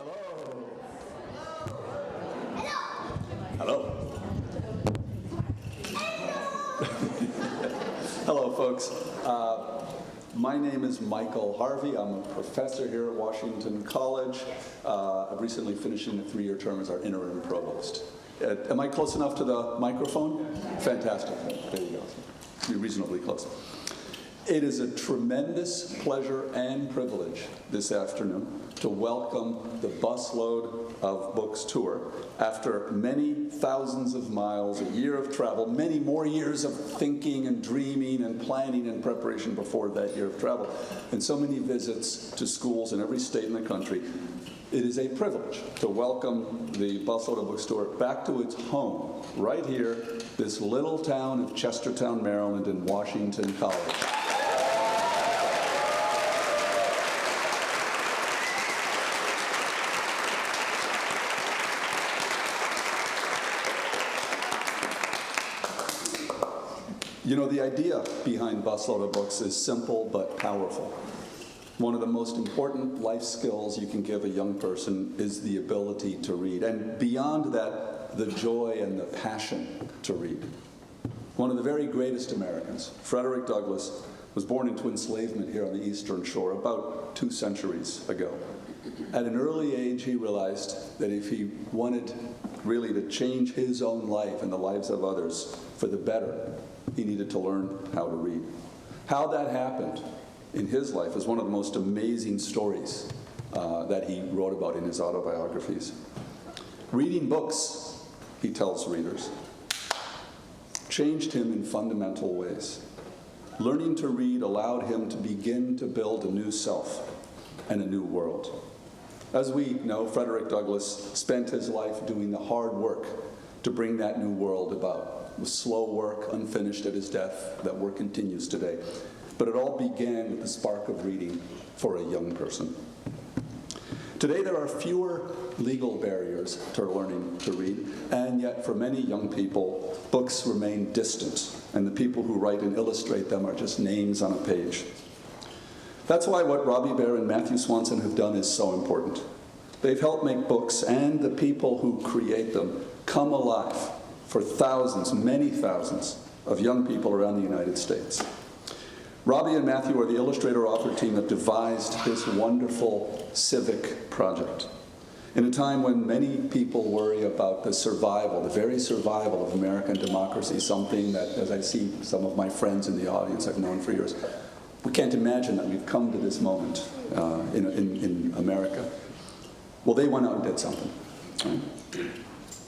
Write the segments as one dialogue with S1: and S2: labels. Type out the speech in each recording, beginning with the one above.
S1: Hello. Hello. Hello, folks. My name is Michael Harvey. I'm a professor here at Washington College. I've recently finished a 3-year term as our interim provost. Am I close enough to the microphone? Fantastic. There you go. You're reasonably close. It is a tremendous pleasure and privilege this afternoon to welcome the Busload of Books tour. After many thousands of miles, a year of travel, many more years of thinking and dreaming and planning and preparation before that year of travel, and so many visits to schools in every state in the country, it is a privilege to welcome the Busload of Books tour back to its home, right here, this little town of Chestertown, Maryland, in Washington College. You know, the idea behind Busload of Books is simple but powerful. One of the most important life skills you can give a young person is the ability to read, and beyond that, the joy and the passion to read. One of the very greatest Americans, Frederick Douglass, was born into enslavement here on the Eastern Shore about 2 centuries ago. At an early age, he realized that if he wanted really to change his own life and the lives of others for the better, he needed to learn how to read. How that happened in his life is one of the most amazing stories that he wrote about in his autobiographies. Reading books, he tells readers, changed him in fundamental ways. Learning to read allowed him to begin to build a new self and a new world. As we know, Frederick Douglass spent his life doing the hard work to bring that new world about. It was slow work, unfinished at his death. That work continues today. But it all began with the spark of reading for a young person. Today there are fewer legal barriers to learning to read, and yet for many young people, books remain distant, and the people who write and illustrate them are just names on a page. That's why what Robbie Bear and Matthew Swanson have done is so important. They've helped make books and the people who create them come alive for thousands, many thousands of young people around the United States. Robbie and Matthew are the illustrator-author team that devised this wonderful civic project. In a time when many people worry about the survival, the very survival of American democracy, something that, as I see some of my friends in the audience I've known for years, we can't imagine that we've come to this moment in America. Well, they went out and did something. Right?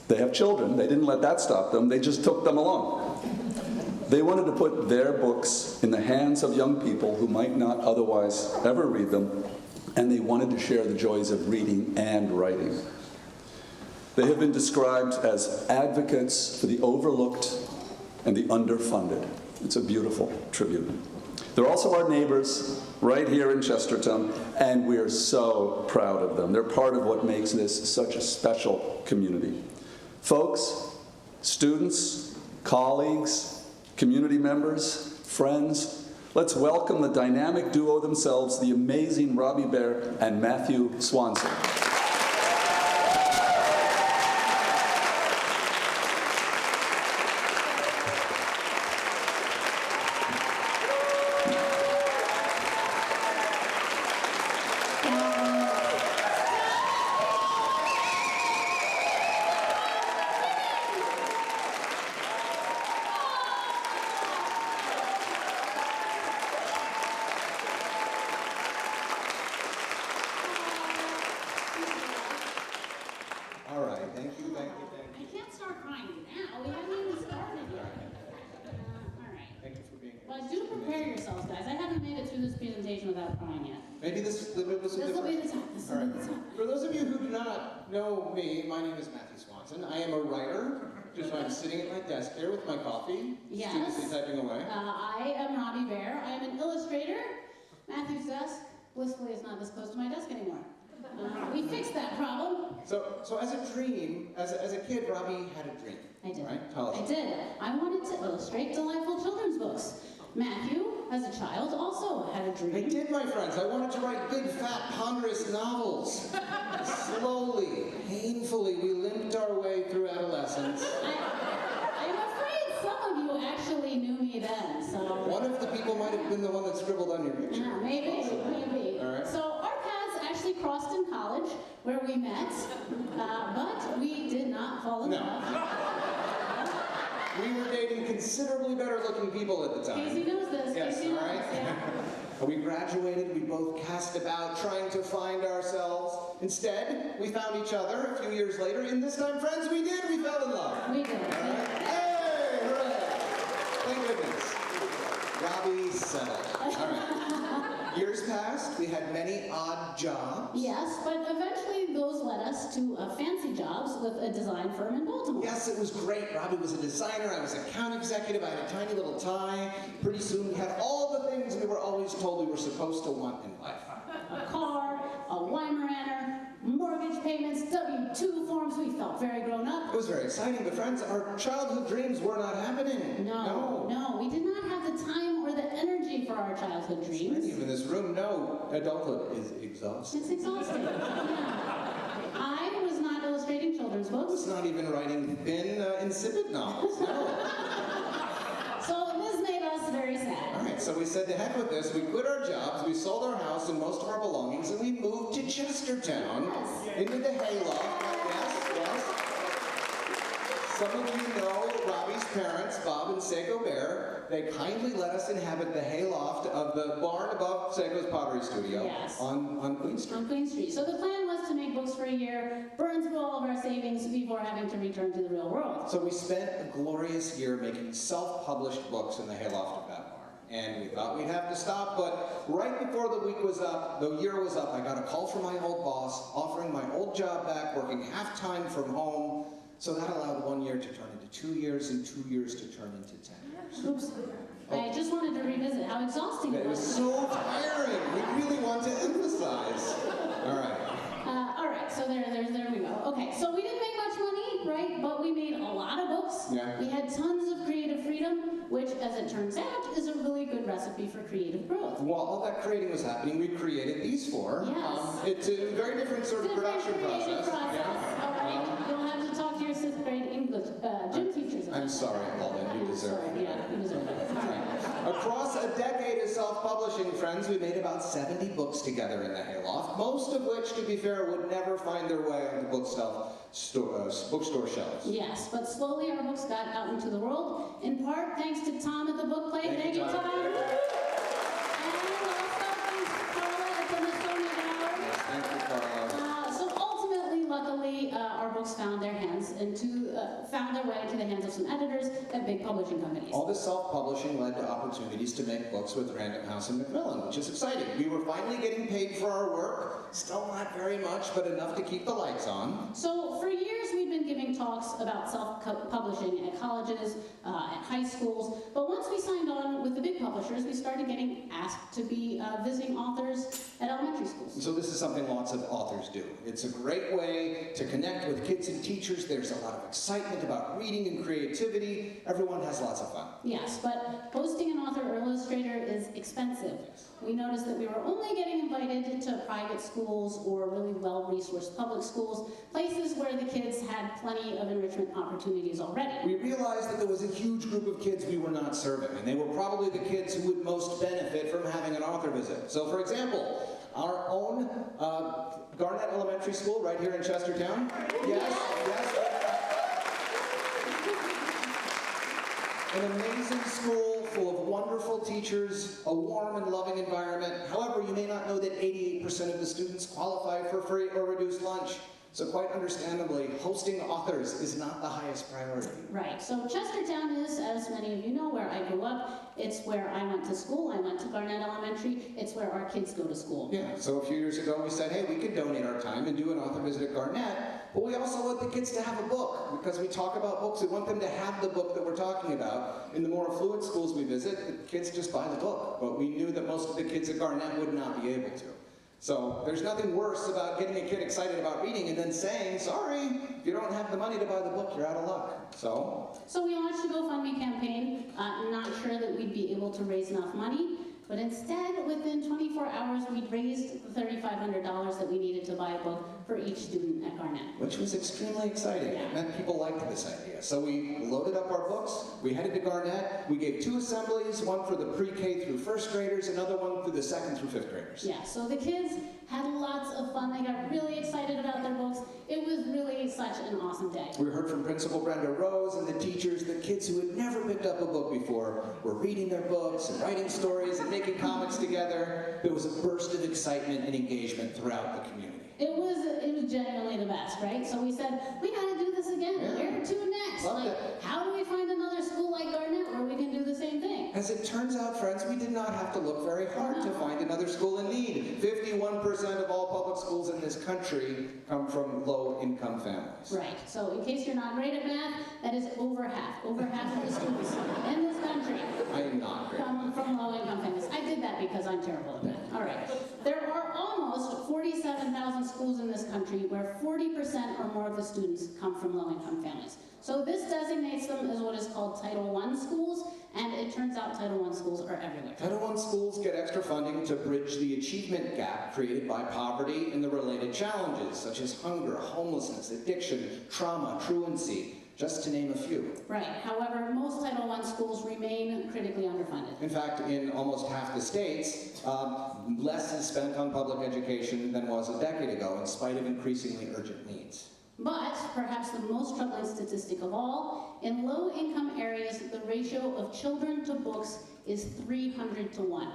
S1: They have children. They didn't let that stop them. They just took them along. They wanted to put their books in the hands of young people who might not otherwise ever read them, and they wanted to share the joys of reading and writing. They have been described as advocates for the overlooked and the underfunded. It's a beautiful tribute. They're also our neighbors right here in Chestertown, and we're so proud of them. They're part of what makes this such a special community. Folks, students, colleagues, community members, friends, let's welcome the dynamic duo themselves, the amazing Robbie Bear and Matthew Swanson.
S2: I am a writer, just I'm sitting at my desk here with my coffee, studiously typing away.
S3: I am Robbie Bear. I am an illustrator. Matthew's desk, blissfully, is not this close to my desk anymore. We fixed that problem.
S2: So as a dream, as a kid, Robbie had a dream.
S3: I did.
S2: Right? Tell us.
S3: I did. I wanted to illustrate delightful children's books. Matthew, as a child, also had a dream.
S2: I did, my friends. I wanted to write big, fat, ponderous novels. Slow Michael might have been the one that scribbled on your picture.
S3: Yeah, maybe.
S2: All right.
S3: So our paths actually crossed in college, where we met, but we did not fall in love.
S2: We were dating considerably better looking people at the time.
S3: Casey knows this.
S2: Yes,
S3: Casey
S2: all
S3: knows
S2: right.
S3: this, yeah.
S2: We graduated, we both cast about trying to find ourselves. Instead, we found each other a few years later, and this time, friends, we fell in love.
S3: We did.
S2: Hey, hooray! Thank goodness. Robbie settled. All right. Years passed, we had many odd jobs.
S3: Yes, but eventually those led us to fancy jobs with a design firm in Baltimore.
S2: Yes, it was great. Robbie was a designer, I was an account executive, I had a tiny little tie. Pretty soon we had all the things we were always told we were supposed to want in life.
S3: A car, a Weimaraner, mortgage payments, W-2 forms. We felt very grown up.
S2: It was very exciting, but friends, our childhood dreams were not happening.
S3: No, we did not have the time or the energy for our childhood dreams.
S2: Many of you in this room know adulthood is exhausting.
S3: It's exhausting. Yeah. I was not illustrating children's
S2: I
S3: books.
S2: was not even writing thin, insipid novels, no.
S3: So this made us very sad.
S2: All right, so we said to heck with this. We quit our jobs, we sold our house and most of our belongings, and we moved to Chestertown, into the hayloft. Yes. Some of you know Robbie's parents, Bob and Seiko Bear. They kindly let us inhabit the hayloft of the barn above Seiko's pottery studio on Queen Street.
S3: On Queen Street. So the plan was to make books for a year, burn through all of our savings before having to return to the real world.
S2: So we spent a glorious year making self-published books in the hayloft of that barn. And we thought we'd have to stop, but right before the year was up, I got a call from my old boss offering my old job back, working half-time from home. So that allowed 1 year to turn into 2 years, and 2 years to turn into 10 years.
S3: Oops. I just wanted to revisit how exhausting
S2: It was so tiring. We really want to emphasize. All right.
S3: All right, so there we go. Okay, so we didn't make much money, right? But we made a lot of books.
S2: Yeah.
S3: We had tons of creative freedom, which, as it turns out, is a really good recipe for creative growth.
S2: While all that creating was happening, we created these four.
S3: Yes.
S2: It's a very different sort of production
S3: creative
S2: process.
S3: All right, you'll have to talk to your 6th grade English gym teachers.
S2: I'm sorry, Paulin, you deserve it.
S3: Yeah, you deserve it. All right.
S2: Across a decade of self-publishing, friends, we made about 70 books together in the hayloft, most of which, to be fair, would never find their way onto bookstore shelves.
S3: Yes, but slowly our books got out into the world, in part thanks to Tom at the Book Plate. Thank you, Tom. And also thanks to Carla at the Smithsonian Gallery.
S2: Yes, thank you, Carla.
S3: So ultimately, luckily, our books found their way into the hands of some editors at big publishing companies.
S2: All this self-publishing led to opportunities to make books with Random House and Macmillan, which is exciting. We were finally getting paid for our work. Still not very much, but enough to keep the lights on.
S3: So for years, we've been giving talks about self-publishing at colleges, at high schools. But once we signed on with the big publishers, we started getting asked to be visiting authors at elementary schools.
S2: So this is something lots of authors do. It's a great way to connect with kids and teachers. There's a lot of excitement about reading and creativity. Everyone has lots of fun.
S3: Yes, but hosting an author or illustrator is expensive. We noticed that we were only getting invited to private schools or really well-resourced public schools, places where the kids had plenty of enrichment opportunities already.
S2: We realized that there was a huge group of kids we were not serving, and they were probably the kids who would most benefit from having an author visit. So for example, our own Garnett Elementary School right here in Chestertown. Yes. An amazing school full of wonderful teachers, a warm and loving environment. However, you may not know that 88% of the students qualify for free or reduced lunch. So quite understandably, hosting authors is not the highest priority.
S3: Right, so Chestertown is, as many of you know, where I grew up. It's where I went to school. I went to Garnett Elementary. It's where our kids go to school.
S2: Yeah, so a few years ago we said, hey, we could donate our time and do an author visit at Garnett, but we also want the kids to have a book, because we talk about books. We want them to have the book that we're talking about. In the more affluent schools we visit, the kids just buy the book, but we knew that most of the kids at Garnett would not be able to. So there's nothing worse about getting a kid excited about reading and then saying, sorry, if you don't have the money to buy the book, you're out of luck. So
S3: we launched a GoFundMe campaign, not sure that we'd be able to raise enough money. But instead, within 24 hours, we'd raised the $3,500 that we needed to buy a book for each student at Garnett.
S2: Which was extremely exciting. It meant people liked this idea. So we loaded up our books, we headed to Garnett, we gave 2 assemblies, one for the pre-K through first graders, another one for the second through fifth graders.
S3: Yeah, so the kids had lots of fun. They got really excited about their books. It was really such an awesome day.
S2: We heard from Principal Brenda Rose and the teachers that kids who had never picked up a book before were reading their books and writing stories and making comics together. There was a burst of excitement and engagement throughout the community.
S3: It was genuinely the best, right? So we said, we gotta do this again.
S2: Yeah.
S3: Where to next?
S2: Loved
S3: Like,
S2: it.
S3: how do we find another school like Garnett where we can do the same thing?
S2: As it turns out, friends, we did not have to look very hard to find another school in need. 51% of all public schools in this country come from low-income families.
S3: Right, so in case you're not great at math, that is over half. Over half of the schools in this country
S2: I am not great.
S3: come from low-income families. I did that because I'm terrible at math. All right. There are almost 47,000 schools in this country where 40% or more of the students come from low-income families. So this designates them as what is called Title I schools, and it turns out Title I schools are everywhere.
S2: Title I schools get extra funding to bridge the achievement gap created by poverty and the related challenges, such as hunger, homelessness, addiction, trauma, truancy, just to name a few.
S3: Right, however, most Title I schools remain critically underfunded.
S2: In fact, in almost half the states, less is spent on public education than was a decade ago, in spite of increasingly urgent needs.
S3: But perhaps the most troubling statistic of all, in low-income areas, the ratio of children to books is 300 to 1.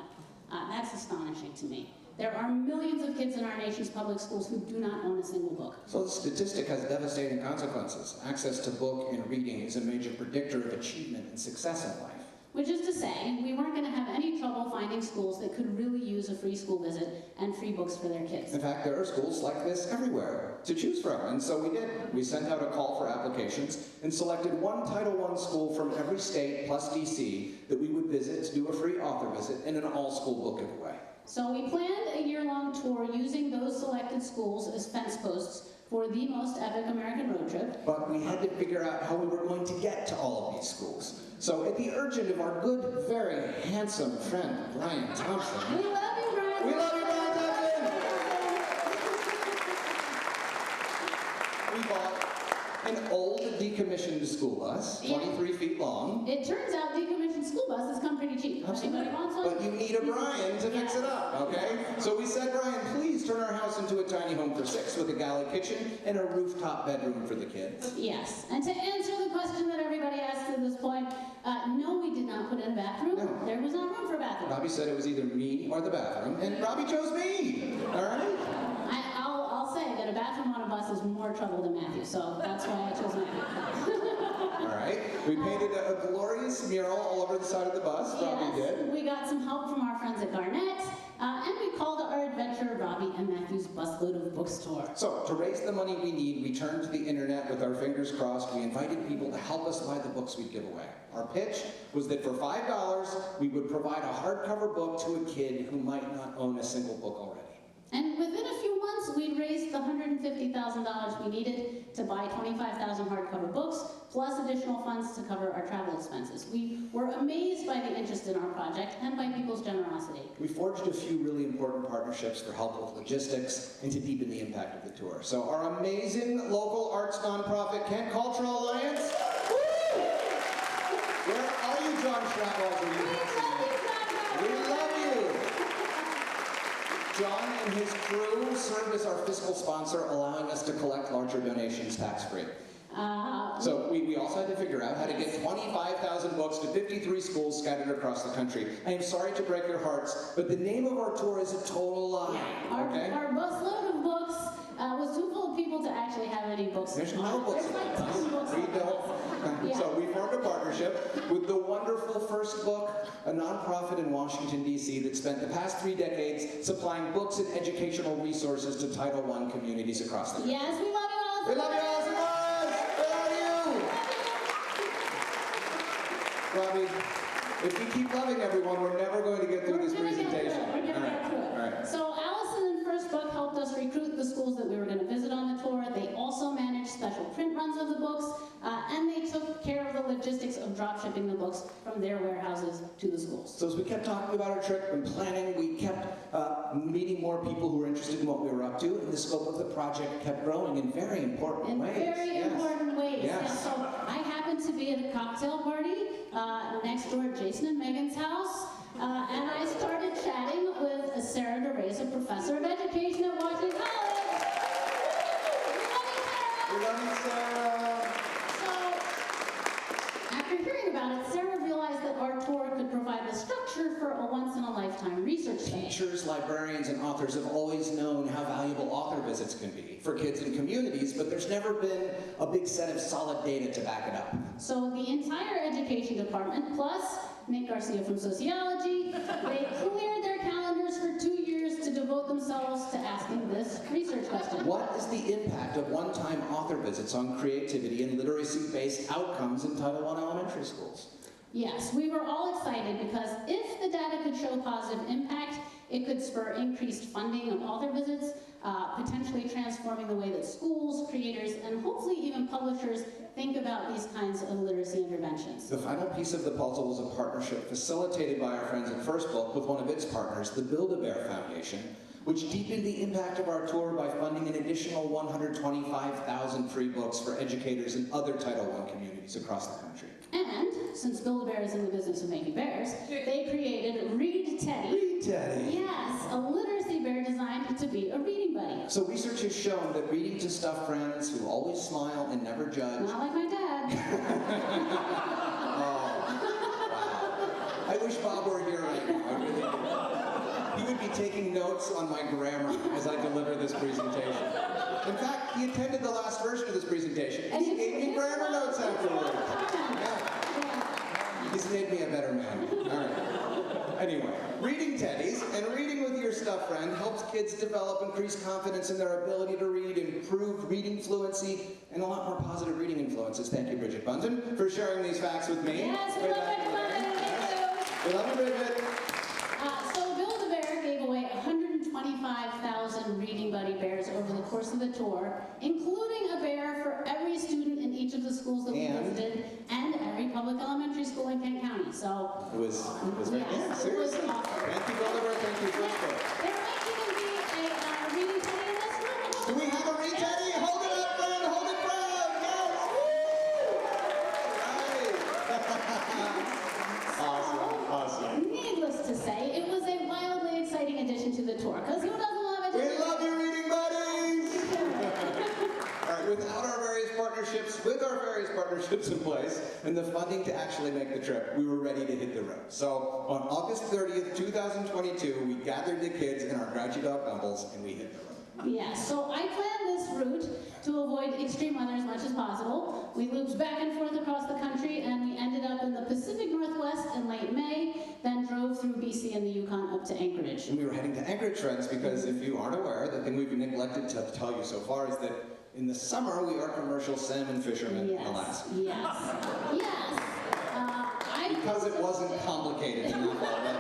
S3: That's astonishing to me. There are millions of kids in our nation's public schools who do not own a single book.
S2: So the statistic has devastating consequences. Access to book and reading is a major predictor of achievement and success in life.
S3: Which is to say, we weren't going to have any trouble finding schools that could really use a free school visit and free books for their kids.
S2: In fact, there are schools like this everywhere to choose from, and so we did. We sent out a call for applications and selected one Title I school from every state plus DC that we would visit to do a free author visit and an all-school book giveaway.
S3: So we planned a year-long tour using those selected schools as fence posts for the most epic American road trip.
S2: But we had to figure out how we were going to get to all of these schools. So at the urging of our good, very handsome friend, Brian Thompson.
S3: We love you, Brian.
S2: We love you, Brian Thompson! We bought an old decommissioned school bus, 23 feet long.
S3: It turns out decommissioned school buses come pretty cheap. Anybody wants one?
S2: But you need a Brian to fix it up, okay? So we said, Brian, please turn our house into a tiny home for 6 with a galley kitchen and a rooftop bedroom for the kids.
S3: Yes. And to answer the question that everybody asked at this point, no, we did not put in a bathroom.
S2: No.
S3: There was not room for a bathroom.
S2: Robbie said it was either me or the bathroom, and Robbie chose me, all right?
S3: I'll say that a bathroom on a bus is more trouble than Matthew, so that's why I chose Matthew.
S2: All right. We painted a glorious mural all over the side of the bus. Robbie did.
S3: We got some help from our friends at Garnett, and we called our adventure Robbie and Matthew's Busload of Books tour.
S2: So, to raise the money we need, we turned to the internet with our fingers crossed. We invited people to help us buy the books we'd give away. Our pitch was that for $5, we would provide a hardcover book to a kid who might not own a single book already.
S3: And within a few months, we'd raised the $150,000 we needed to buy 25,000 hardcover books, plus additional funds to cover our travel expenses. We were amazed by the interest in our project and by people's generosity.
S2: We forged a few really important partnerships for help with logistics and to deepen the impact of the tour. So our amazing local arts nonprofit, Kent Cultural Alliance. Woo! Where are you, John Stratweiser? We love you! John and his crew serve as our fiscal sponsor, allowing us to collect larger donations tax-free. So we also had to figure out how to get 25,000 books to 53 schools scattered across the country. I am sorry to break your hearts, but the name of our tour is a total lie, okay?
S3: Our busload of books was too full of people to actually have any books.
S2: There's no books.
S3: There's like 10 books.
S2: We don't.
S3: Yeah.
S2: So we formed a partnership with the wonderful First Book, a nonprofit in Washington, D.C. that spent the past 3 decades supplying books and educational resources to Title I communities across the country.
S3: Yes, we love you all.
S2: We love you all so much! We love you! Robbie, if we keep loving everyone, we're never going to get through this presentation.
S3: We're gonna get through it.
S2: All right.
S3: So Allison and First Book helped us recruit the schools that we were going to visit on the tour. They also managed special print runs of the books, and they took care of the logistics of drop shipping the books from their warehouses to the schools.
S2: So as we kept talking about our trip and planning, we kept meeting more people who were interested in what we were up to, and the scope of the project kept growing in very important ways.
S3: In very important ways.
S2: Yes.
S3: And so I happened to be at a cocktail party next door at Jason and Megan's house, and I started chatting with Sarah DeReyes, a professor of education at Washington College.
S2: We love you, Sarah.
S3: So, after hearing about it, Sarah realized that our tour could provide the structure for a once-in-a-lifetime research study.
S2: Teachers, librarians, and authors have always known how valuable author visits can be for kids and communities, but there's never been a big set of solid data to back it up.
S3: So the entire education department, plus Nick Garcia from sociology, they cleared their calendars for 2 years to devote themselves to asking this research question.
S2: What is the impact of one-time author visits on creativity and literacy-based outcomes in Title I elementary schools?
S3: Yes, we were all excited because if the data could show positive impact, it could spur increased funding of author visits, potentially transforming the way that schools, creators, and hopefully even publishers think about these kinds of literacy interventions.
S2: The final piece of the puzzle was a partnership facilitated by our friends at First Book with one of its partners, the Build-A-Bear Foundation, which deepened the impact of our tour by funding an additional 125,000 free books for educators in other Title I communities across the country.
S3: And, since Build-A-Bear is in the business of making bears, they created Read Teddy.
S2: Read Teddy.
S3: Yes, a literacy bear designed to be a reading buddy.
S2: So research has shown that reading to stuffed friends who always smile and never judge.
S3: Not like my dad.
S2: Wow. I wish Bob were here right now. I really do. He would be taking notes on my grammar as I deliver this presentation. In fact, he attended the last version of this presentation, and he gave me grammar notes afterward. Yeah. He's made me a better man. All right. Anyway, reading teddies and reading with your stuffed friend helps kids develop increased confidence in their ability to read, improve reading fluency, and a lot more positive reading influences. Thank you, Bridget Bunton, for sharing these facts with me.
S3: Yes, we love Bridget Bunton. Thank you.
S2: We love you, Bridget.
S3: So Build-A-Bear gave away 125,000 reading buddy bears over the course of the tour, including a bear for every student in each of the schools that we visited, and every public elementary school in Kent County. So
S2: It was very
S3: yes,
S2: good.
S3: it was
S2: Seriously.
S3: awesome.
S2: Thank you, Build-A-Bear. Thank you, First Book.
S3: There might even be a reading teddy in this room.
S2: Do we have a read teddy? Hold it up, friend. Hold it proud. Yes. Woo! Right. Awesome.
S3: Needless to say, it was a wildly exciting addition to the tour, because who doesn't love it?
S2: We love you, reading buddies. All right, with our various partnerships in place, and the funding to actually make the trip, we were ready to hit the road. So on August 30th, 2022, we gathered the kids in our Grouchy Dog Bumbles, and we hit the road.
S3: Yeah, so I planned this route to avoid extreme weather as much as possible. We looped back and forth across the country, and we ended up in the Pacific Northwest in late May, then drove through BC and the Yukon up to Anchorage.
S2: And we were heading to Anchorage, friends, because if you aren't aware, the thing we've neglected to tell you so far is that in the summer, we are commercial salmon fishermen in Alaska.
S3: Yes, yes.
S2: Because it wasn't complicated enough already.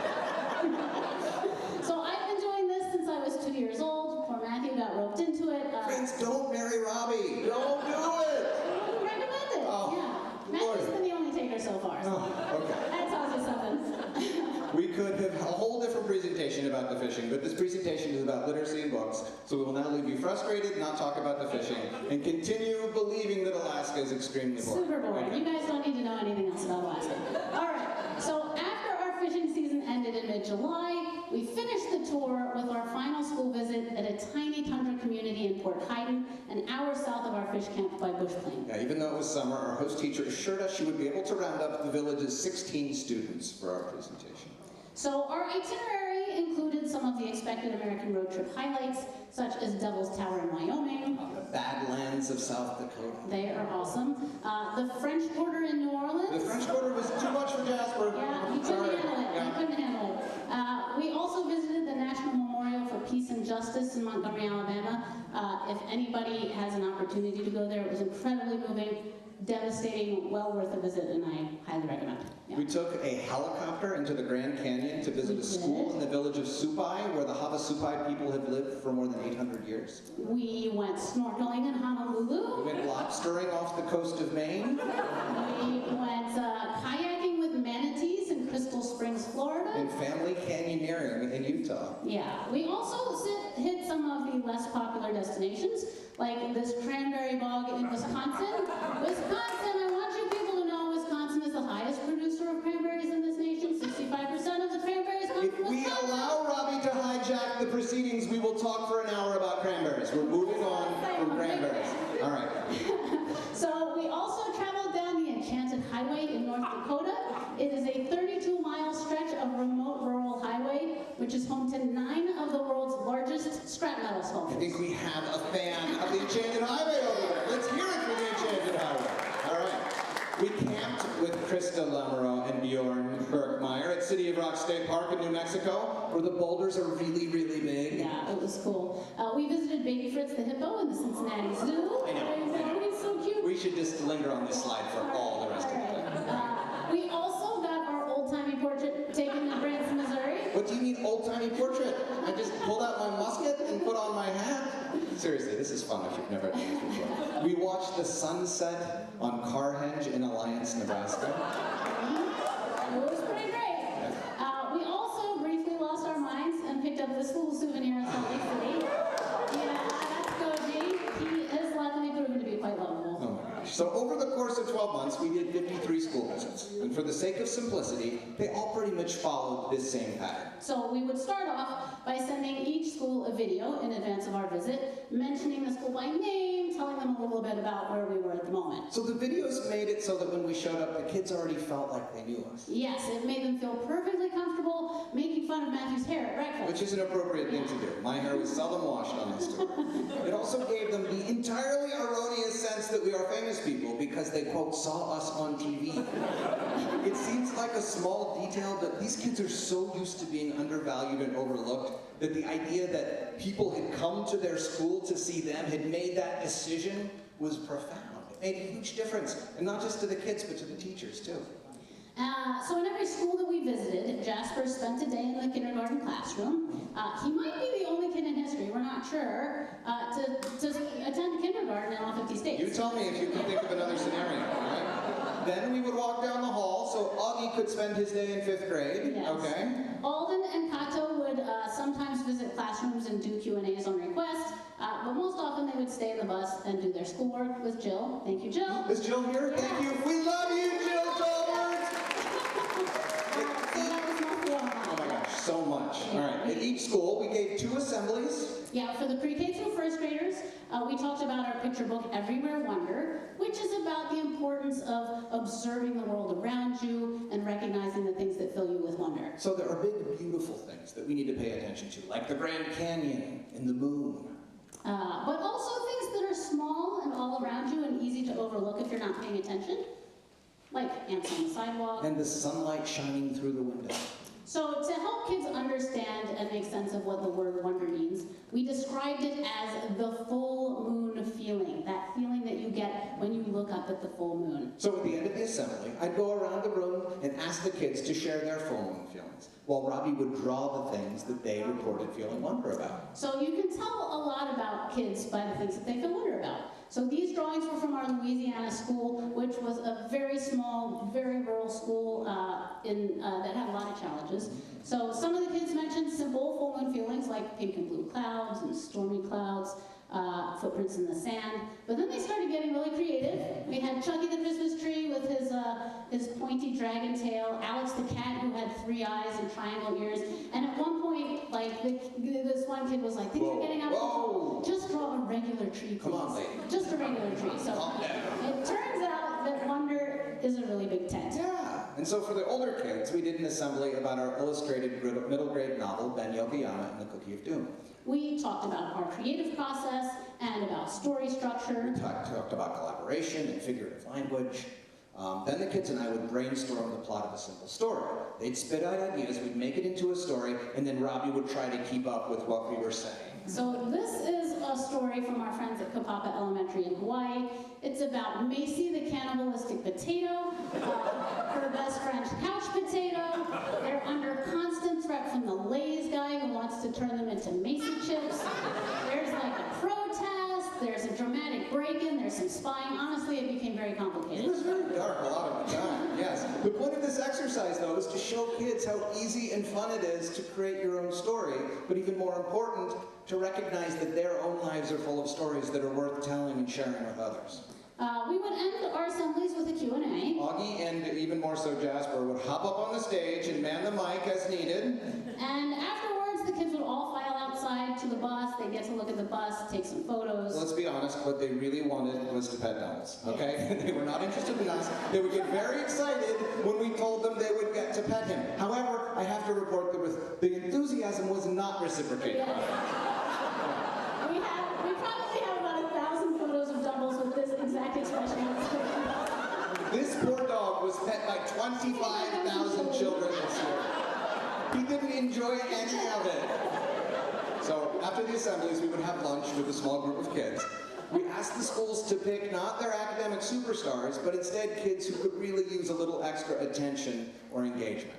S3: So I've been doing this since I was 2 years old. Poor Matthew got roped into it.
S2: Friends, don't marry Robbie. Don't do it.
S3: I wouldn't recommend it.
S2: Oh,
S3: Yeah.
S2: Lord.
S3: Matthew's been the only taker so far. So
S2: Oh, okay.
S3: that tells you something.
S2: We could have a whole different presentation about the fishing, but this presentation is about literacy and books, so we will now leave you frustrated, not talk about the fishing, and continue believing that Alaska is extremely boring.
S3: Super boring.
S2: Okay.
S3: You guys don't need to know anything else about Alaska. All right. So after our fishing season ended in mid-July, we finished the tour with our final school visit at a tiny tundra community in Port Haydn, an hour south of our fish camp by Bush Plain.
S2: Yeah, even though it was summer, our host teacher assured us she would be able to round up the village's 16 students for our presentation.
S3: So our itinerary included some of the expected American road trip highlights, such as Devil's Tower in Wyoming.
S2: The Badlands of South Dakota.
S3: They are awesome. The French Quarter in New Orleans.
S2: The French Quarter was too much for Jasper.
S3: Yeah, he couldn't
S2: Sorry.
S3: handle it.
S2: Yeah.
S3: He couldn't handle it. We also visited the National Memorial for Peace and Justice in Montgomery, Alabama. If anybody has an opportunity to go there, it was incredibly moving, devastating, well worth a visit, and I highly recommend it. Yeah.
S2: We took a helicopter into the Grand Canyon to visit a school in the village of Supai, where the Havasupai people have lived for more than 800 years.
S3: We went snorkeling in Honolulu.
S2: We went lobstering off the coast of Maine.
S3: We went
S2: family canyoneering in Utah.
S3: Yeah, we also hit some of the less popular destinations, like this cranberry bog in Wisconsin. Wisconsin, I want you people to know Wisconsin is the highest producer of cranberries in this nation. 65% of the cranberries come
S2: If
S3: from
S2: we
S3: Wisconsin.
S2: allow Robbie to hijack the proceedings, we will talk for an hour about cranberries. We're moving on from cranberries. All right.
S3: So we also traveled down the Enchanted Highway in North Dakota. It is a 32-mile stretch of remote rural highway, which is home to 9 of the world's largest scrap metal
S2: I
S3: sculptures.
S2: think we have a fan of the Enchanted Highway over there. Let's hear it for the Enchanted Highway. All right. We camped with Krista Lamoureux and Bjorn Berkmeyer at City of Rock State Park in New Mexico, where the boulders are really, really big.
S3: Yeah, it was cool. We visited Baby Fritz the hippo in the Cincinnati Zoo.
S2: I know.
S3: He's so cute.
S2: We should just linger on this slide for all the rest of the day.
S3: We also got our old-timey portrait taken in Branson, Missouri.
S2: What do you mean old-timey portrait? I just pulled out my musket and put on my hat. Seriously, this is fun if you've never done this before. We watched the sunset on Carhenge in Alliance, Nebraska.
S3: It was pretty great. We also briefly lost our minds and picked up this little souvenir in Salt Lake City. Yeah, that's Koji. He is luckily proven to be quite lovable.
S2: Oh my gosh. So over the course of 12 months, we did 53 school visits. And for the sake of simplicity, they all pretty much followed this same pattern.
S3: So we would start off by sending each school a video in advance of our visit, mentioning the school by name, telling them a little bit about where we were at the moment.
S2: So the videos made it so that when we showed up, the kids already felt like they knew us.
S3: Yes, it made them feel perfectly comfortable making fun of Matthew's hair at breakfast.
S2: Which is an appropriate thing to do. My hair was seldom washed on this tour. It also gave them the entirely erroneous sense that we are famous people because they, quote, saw us on TV. It seems like a small detail, but these kids are so used to being undervalued and overlooked that the idea that people had come to their school to see them, had made that decision, was profound. It made a huge difference, and not just to the kids, but to the teachers, too.
S3: So in every school that we visited, Jasper spent a day in the kindergarten classroom. He might be the only kid in history, we're not sure, to attend kindergarten in all 50 states.
S2: You tell me if you can think of another scenario, all right? Then we would walk down the hall, so Augie could spend his day in 5th grade,
S3: Yes.
S2: okay?
S3: Alden and Kato would sometimes visit classrooms and do Q&As on request, but most often they would stay in the bus and do their schoolwork with Jill. Thank you, Jill.
S2: Is Jill here? Thank you. We love you, Jill Tolbert!
S3: So that was mostly all
S2: Oh
S3: mine.
S2: my gosh, so much. All right, at each school, we gave 2 assemblies.
S3: Yeah, for the pre-K through first graders, we talked about our picture book, Everywhere Wonder, which is about the importance of observing the world around you and recognizing the things that fill you with wonder.
S2: So there are big, beautiful things that we need to pay attention to, like the Grand Canyon and the moon.
S3: But also things that are small and all around you and easy to overlook if you're not paying attention, like ants on the sidewalk.
S2: And the sunlight shining through the window.
S3: So to help kids understand and make sense of what the word wonder means, we described it as the full moon feeling, that feeling that you get when you look up at the full moon.
S2: So at the end of the assembly, I'd go around the room and ask the kids to share their full moon feelings, while Robbie would draw the things that they reported feeling wonder about.
S3: So you can tell a lot about kids by the things that they feel wonder about. So these drawings were from our Louisiana school, which was a very small, very rural school that had a lot of challenges. So some of the kids mentioned simple full moon feelings like pink and blue clouds and stormy clouds, footprints in the sand. But then they started getting really creative. We had Chucky the Christmas tree with his pointy dragon tail, Alex the cat who had 3 eyes and triangle ears. And at one point, like this one kid was like, "Things are getting out of control. Just draw a regular tree, please.
S2: Come on, lady.
S3: Just a regular tree." So
S2: Calm down.
S3: it turns out that wonder is a really big tent.
S2: Yeah, and so for the older kids, we did an assembly about our illustrated middle grade novel, Ben Yokoyama and the Cookie of Doom.
S3: We talked about our creative process and about story structure.
S2: We talked about collaboration and figurative language. Then the kids and I would brainstorm the plot of a simple story. They'd spit out ideas, we'd make it into a story, and then Robbie would try to keep up with what we were saying.
S3: So this is a story from our friends at Kapapa Elementary in Hawaii. It's about Macy the cannibalistic potato, her best friend couch potato. They're under constant threat from the Lay's guy who wants to turn them into Macy chips. There's like a protest. there's a dramatic break-in, there's some spying. Honestly, it became very
S2: It
S3: complicated.
S2: was very dark a lot of the time, yes. The point of this exercise, though, is to show kids how easy and fun it is to create your own story, but even more important, to recognize that their own lives are full of stories that are worth telling and sharing with others.
S3: We would end our assemblies with a Q&A.
S2: Augie, and even more so Jasper, would hop up on the stage and man the mic as needed.
S3: And afterwards, the kids would all file outside to the bus. They'd get to look at the bus, take some photos.
S2: Let's be honest, what they really wanted was to pet Donalds, okay? They were not interested in us. They would get very excited when we told them they would get to pet him. However, I have to report that the enthusiasm was not reciprocated.
S3: Yeah. We probably have about 1,000 photos of Doubles with this exact expression on the screen.
S2: This poor dog was pet by 25,000 children this year. He didn't enjoy any of it. So after the assemblies, we would have lunch with a small group of kids. We asked the schools to pick not their academic superstars, but instead kids who could really use a little extra attention or engagement.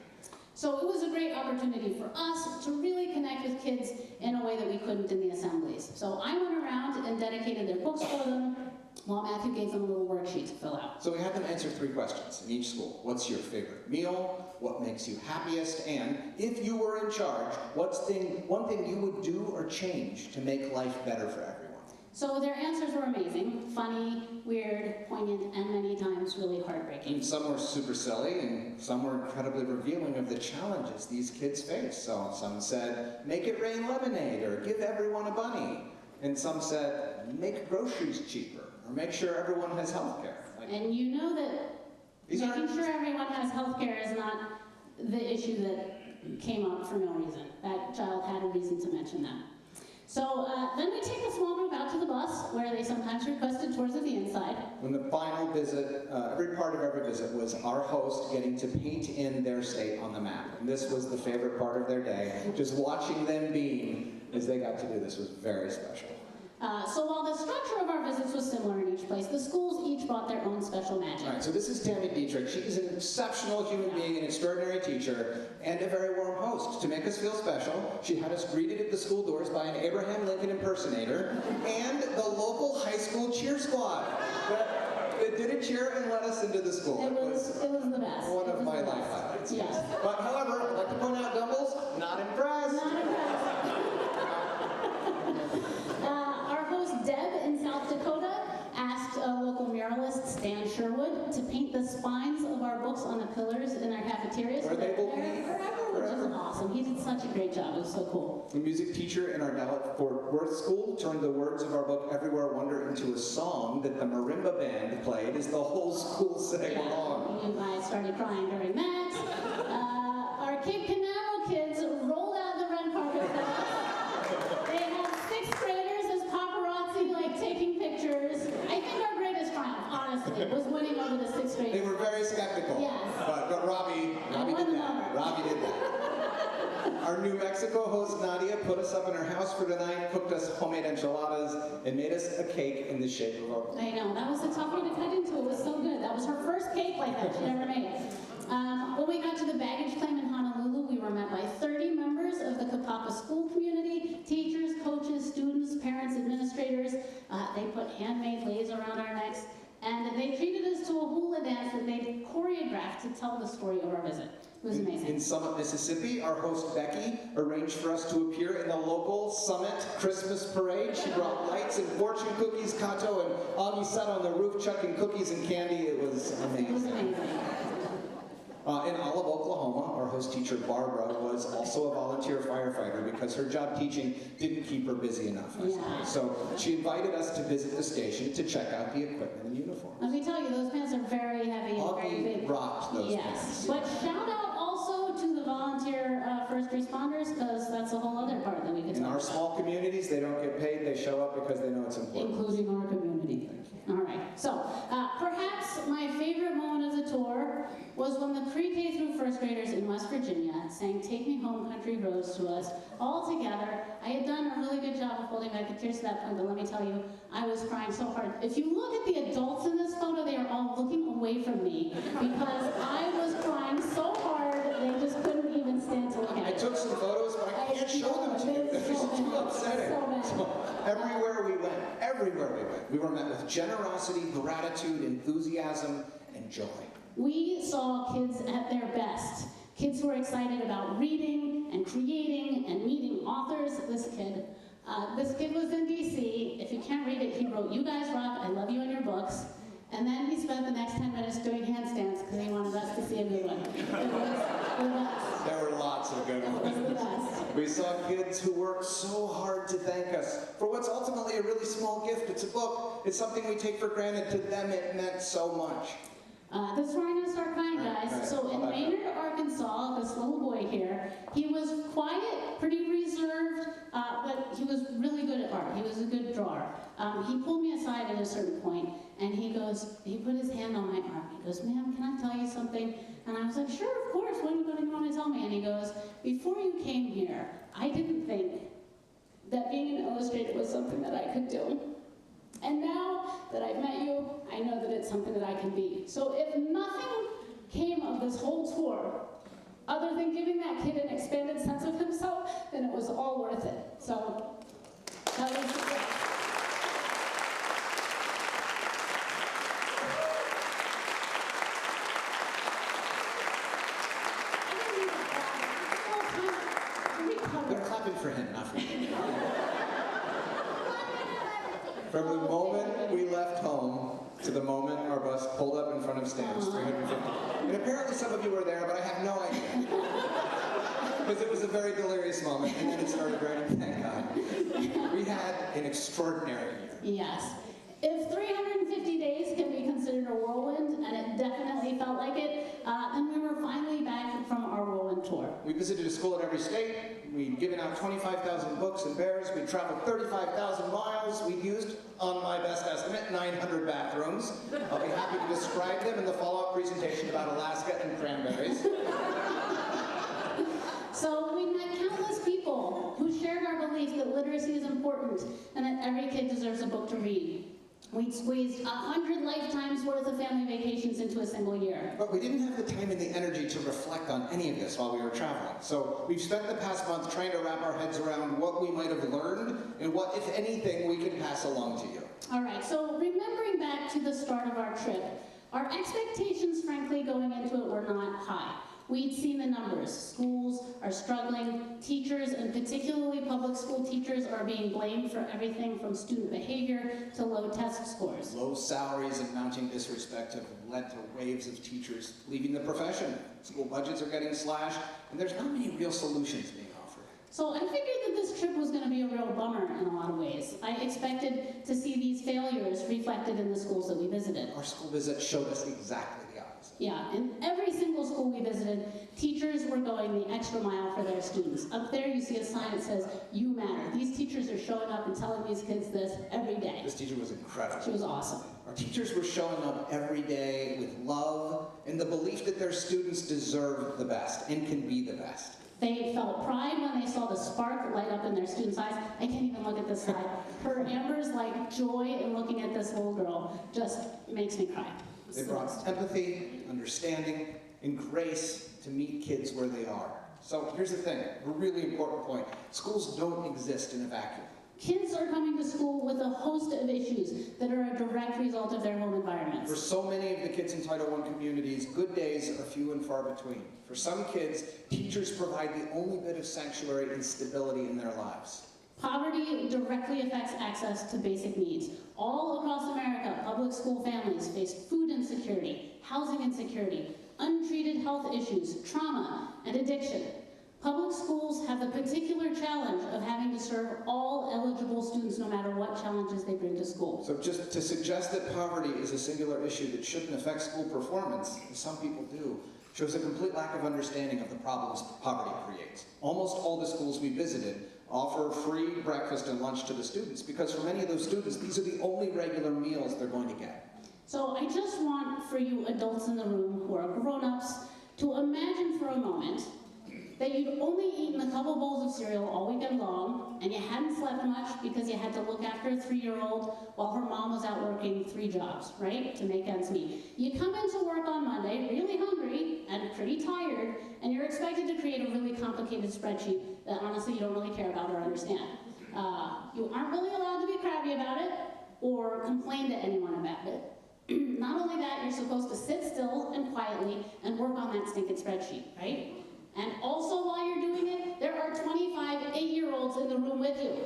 S3: So it was a great opportunity for us to really connect with kids in a way that we couldn't in the assemblies. So I went around and dedicated their books for them, while Matthew gave them a little worksheet to fill out.
S2: So we had them answer 3 questions in each school. What's your favorite meal? What makes you happiest? And if you were in charge, what's one thing you would do or change to make life better for everyone?
S3: So their answers were amazing, funny, weird, poignant, and many times really heartbreaking.
S2: And some were super silly, and some were incredibly revealing of the challenges these kids face. So some said, make it rain lemonade, or give everyone a bunny. And some said, make groceries cheaper, or make sure everyone has health care.
S3: And you know that making sure everyone has health care is not the issue that came up for no reason. That child had a reason to mention that. So then we take the small group out to the bus, where they sometimes requested tours of the inside.
S2: When the final visit, every part of every visit was our host getting to paint in their state on the map. And this was the favorite part of their day. Just watching them beam as they got to do this was very special.
S3: So while the structure of our visits was similar in each place, the schools each brought their own special magic.
S2: All right, so this is Tammy Dietrich. She is an exceptional human being, an extraordinary teacher, and a very warm host. To make us feel special, she had us greeted at the school doors by an Abraham Lincoln impersonator and the local high school cheer squad that did a cheer and let us into the school.
S3: It was the best.
S2: One of my life highlights.
S3: Yes.
S2: But however, I'd like to point out, Dumbles, not impressed.
S3: Not impressed. Our host Deb in South Dakota asked local muralist Stan Sherwood to paint the spines of our books on the pillars in our cafeteria.
S2: Where they will be
S3: forever, which is awesome. He did such a great job. It was so cool.
S2: The music teacher in our Dallas-Fort Worth school turned the words of our book Everywhere Wonder into a song that the marimba band played as the whole school sang along.
S3: I started crying during that. Our Cape Canaveral kids rolled out the red carpet for us. They had 6th graders as paparazzi, like taking pictures. I think our greatest triumph, honestly, was winning over the 6th graders.
S2: They were very skeptical.
S3: Yes.
S2: But Robbie did that. Robbie did that. Our New Mexico host Nadia put us up in her house for the night, cooked us homemade enchiladas, and made us a cake in the shape of our book.
S3: I know, that was a tough one to cut into. It was so good. That was her first cake like that she ever made. When we got to the baggage claim in Honolulu, we were met by 30 members of the Kapapa school community, teachers, coaches, students, parents, administrators. They put handmade leis around our necks, and they treated us to a hula dance that they choreographed to tell the story of our visit. It was amazing.
S2: In Summit, Mississippi, our host Becky arranged for us to appear in the local Summit Christmas parade. She brought lights and fortune cookies, Kato and Augie sat on the roof chucking cookies and candy. It was amazing.
S3: It was amazing.
S2: In Olive, Oklahoma, our host teacher Barbara was also a volunteer firefighter because her job teaching didn't keep her busy enough.
S3: Yeah.
S2: So she invited us to visit the station to check out the equipment and uniforms.
S3: Let me tell you, those pants are very heavy and very
S2: Augie
S3: big.
S2: rocked those
S3: Yes.
S2: pants.
S3: But shout out also to the volunteer first responders, because that's a whole other part that we could
S2: In
S3: talk
S2: our
S3: about.
S2: small communities, they don't get paid, they show up because they know it's important.
S3: Including our community. All right. So perhaps my favorite moment of the tour was when the pre-K through first graders in West Virginia sang "Take Me Home, Country Roads" to us all together. I had done a really good job of holding back the tears to that point, but let me tell you, I was crying so hard. If you look at the adults in this photo, they are all looking away from me because I was crying so hard they just couldn't even stand to look at
S2: I
S3: it.
S2: took some photos, but I can't show them to you. They're just too upsetting.
S3: So bad.
S2: So Everywhere we went, we were met with generosity, gratitude, enthusiasm, and joy.
S3: We saw kids at their best. Kids who were excited about reading and creating and meeting authors. This kid was in DC. If you can't read it, he wrote, "You guys rock, I love you and your books." And then he spent the next 10 minutes doing handstands because he wanted us to see a good one. It was the best.
S2: There were lots of good ones.
S3: It was the best.
S2: We saw kids who worked so hard to thank us for what's ultimately a really small gift. It's a book. It's something we take for granted. To them, it meant so much.
S3: This is where I'm going to start crying, guys.
S2: Right.
S3: So in Maynard, Arkansas, this little boy here, he was quiet, pretty reserved, but he was really good at art. He was a good drawer. He pulled me aside at a certain point, and he put his hand on my arm. He goes, "Ma'am, can I tell you something?" And I was like, "Sure, of course. What do you want to tell me?" And he goes, "Before you came here, I didn't think that being an illustrator was something that I could do. And now that I've met you, I know that it's something that I can be." So if nothing came of this whole tour, other than giving that kid an expanded sense of himself, then it was all worth it. So that was the gift.
S2: They're clapping for him, not for me. From the moment we left home to the moment our bus pulled up in front of Stan's, 350. And apparently some of you were there, but I have no idea. Because it was a very delirious moment, and then it started raining, thank God. We had an extraordinary year.
S3: Yes. If 350 days can be considered a whirlwind, and it definitely felt like it, then we were finally back from our whirlwind tour.
S2: We visited a school in every state. We'd given out 25,000 books and bears. We'd traveled 35,000 miles. We'd used, on my best estimate, 900 bathrooms. I'll be happy to describe them in the follow-up presentation about Alaska and cranberries.
S3: So we met countless people who shared our belief that literacy is important and that every kid deserves a book to read. We'd squeezed 100 lifetimes worth of family vacations into a single year.
S2: But we didn't have the time and the energy to reflect on any of this while we were traveling. So we've spent the past month trying to wrap our heads around what we might have learned and what, if anything, we can pass along to you.
S3: All right, so remembering back to the start of our trip, our expectations, frankly, going into it were not high. We'd seen the numbers. Schools are struggling. Teachers, and particularly public school teachers, are being blamed for everything from student behavior to low test scores.
S2: Low salaries and mounting disrespect have led to waves of teachers leaving the profession. School budgets are getting slashed, and there's not many real solutions being offered.
S3: So I figured that this trip was going to be a real bummer in a lot of ways. I expected to see these failures reflected in the schools that we visited.
S2: Our school visit showed us exactly the opposite.
S3: Yeah, in every single school we visited, teachers were going the extra mile for their students. Up there you see a sign that says, "You matter." These teachers are showing up and telling these kids this every day.
S2: This teacher was incredible.
S3: She was awesome.
S2: Our teachers were showing up every day with love and the belief that their students deserve the best and can be the best.
S3: They felt pride when they saw the spark light up in their students' eyes. I can't even look at this side. Her Amber's like joy in looking at this little girl just makes me cry.
S2: They brought empathy, understanding, and grace to meet kids where they are. So here's the thing, a really important point. Schools don't exist in a vacuum.
S3: Kids are coming to school with a host of issues that are a direct result of their home environments.
S2: For so many of the kids in Title I communities, good days are few and far between. For some kids, teachers provide the only bit of sanctuary and stability in their lives.
S3: Poverty directly affects access to basic needs. All across America, public school families face food insecurity, housing insecurity, untreated health issues, trauma, and addiction. Public schools have the particular challenge of having to serve all eligible students no matter what challenges they bring to school.
S2: So just to suggest that poverty is a singular issue that shouldn't affect school performance, as some people do, shows a complete lack of understanding of the problems poverty creates. Almost all the schools we visited offer free breakfast and lunch to the students because for many of those students, these are the only regular meals they're going to get.
S3: So I just want for you adults in the room who are grown-ups to imagine for a moment that you'd only eaten a couple bowls of cereal all weekend long, and you hadn't slept much because you had to look after a 3-year-old while her mom was out working 3 jobs, right, to make ends meet. You come into work on Monday really hungry and pretty tired, and you're expected to create a really complicated spreadsheet that honestly you don't really care about or understand. You aren't really allowed to be crabby about it or complain to anyone about it. Not only that, you're supposed to sit still and quietly and work on that stinking spreadsheet, right? And also while you're doing it, there are 25 8-year-olds in the room with you.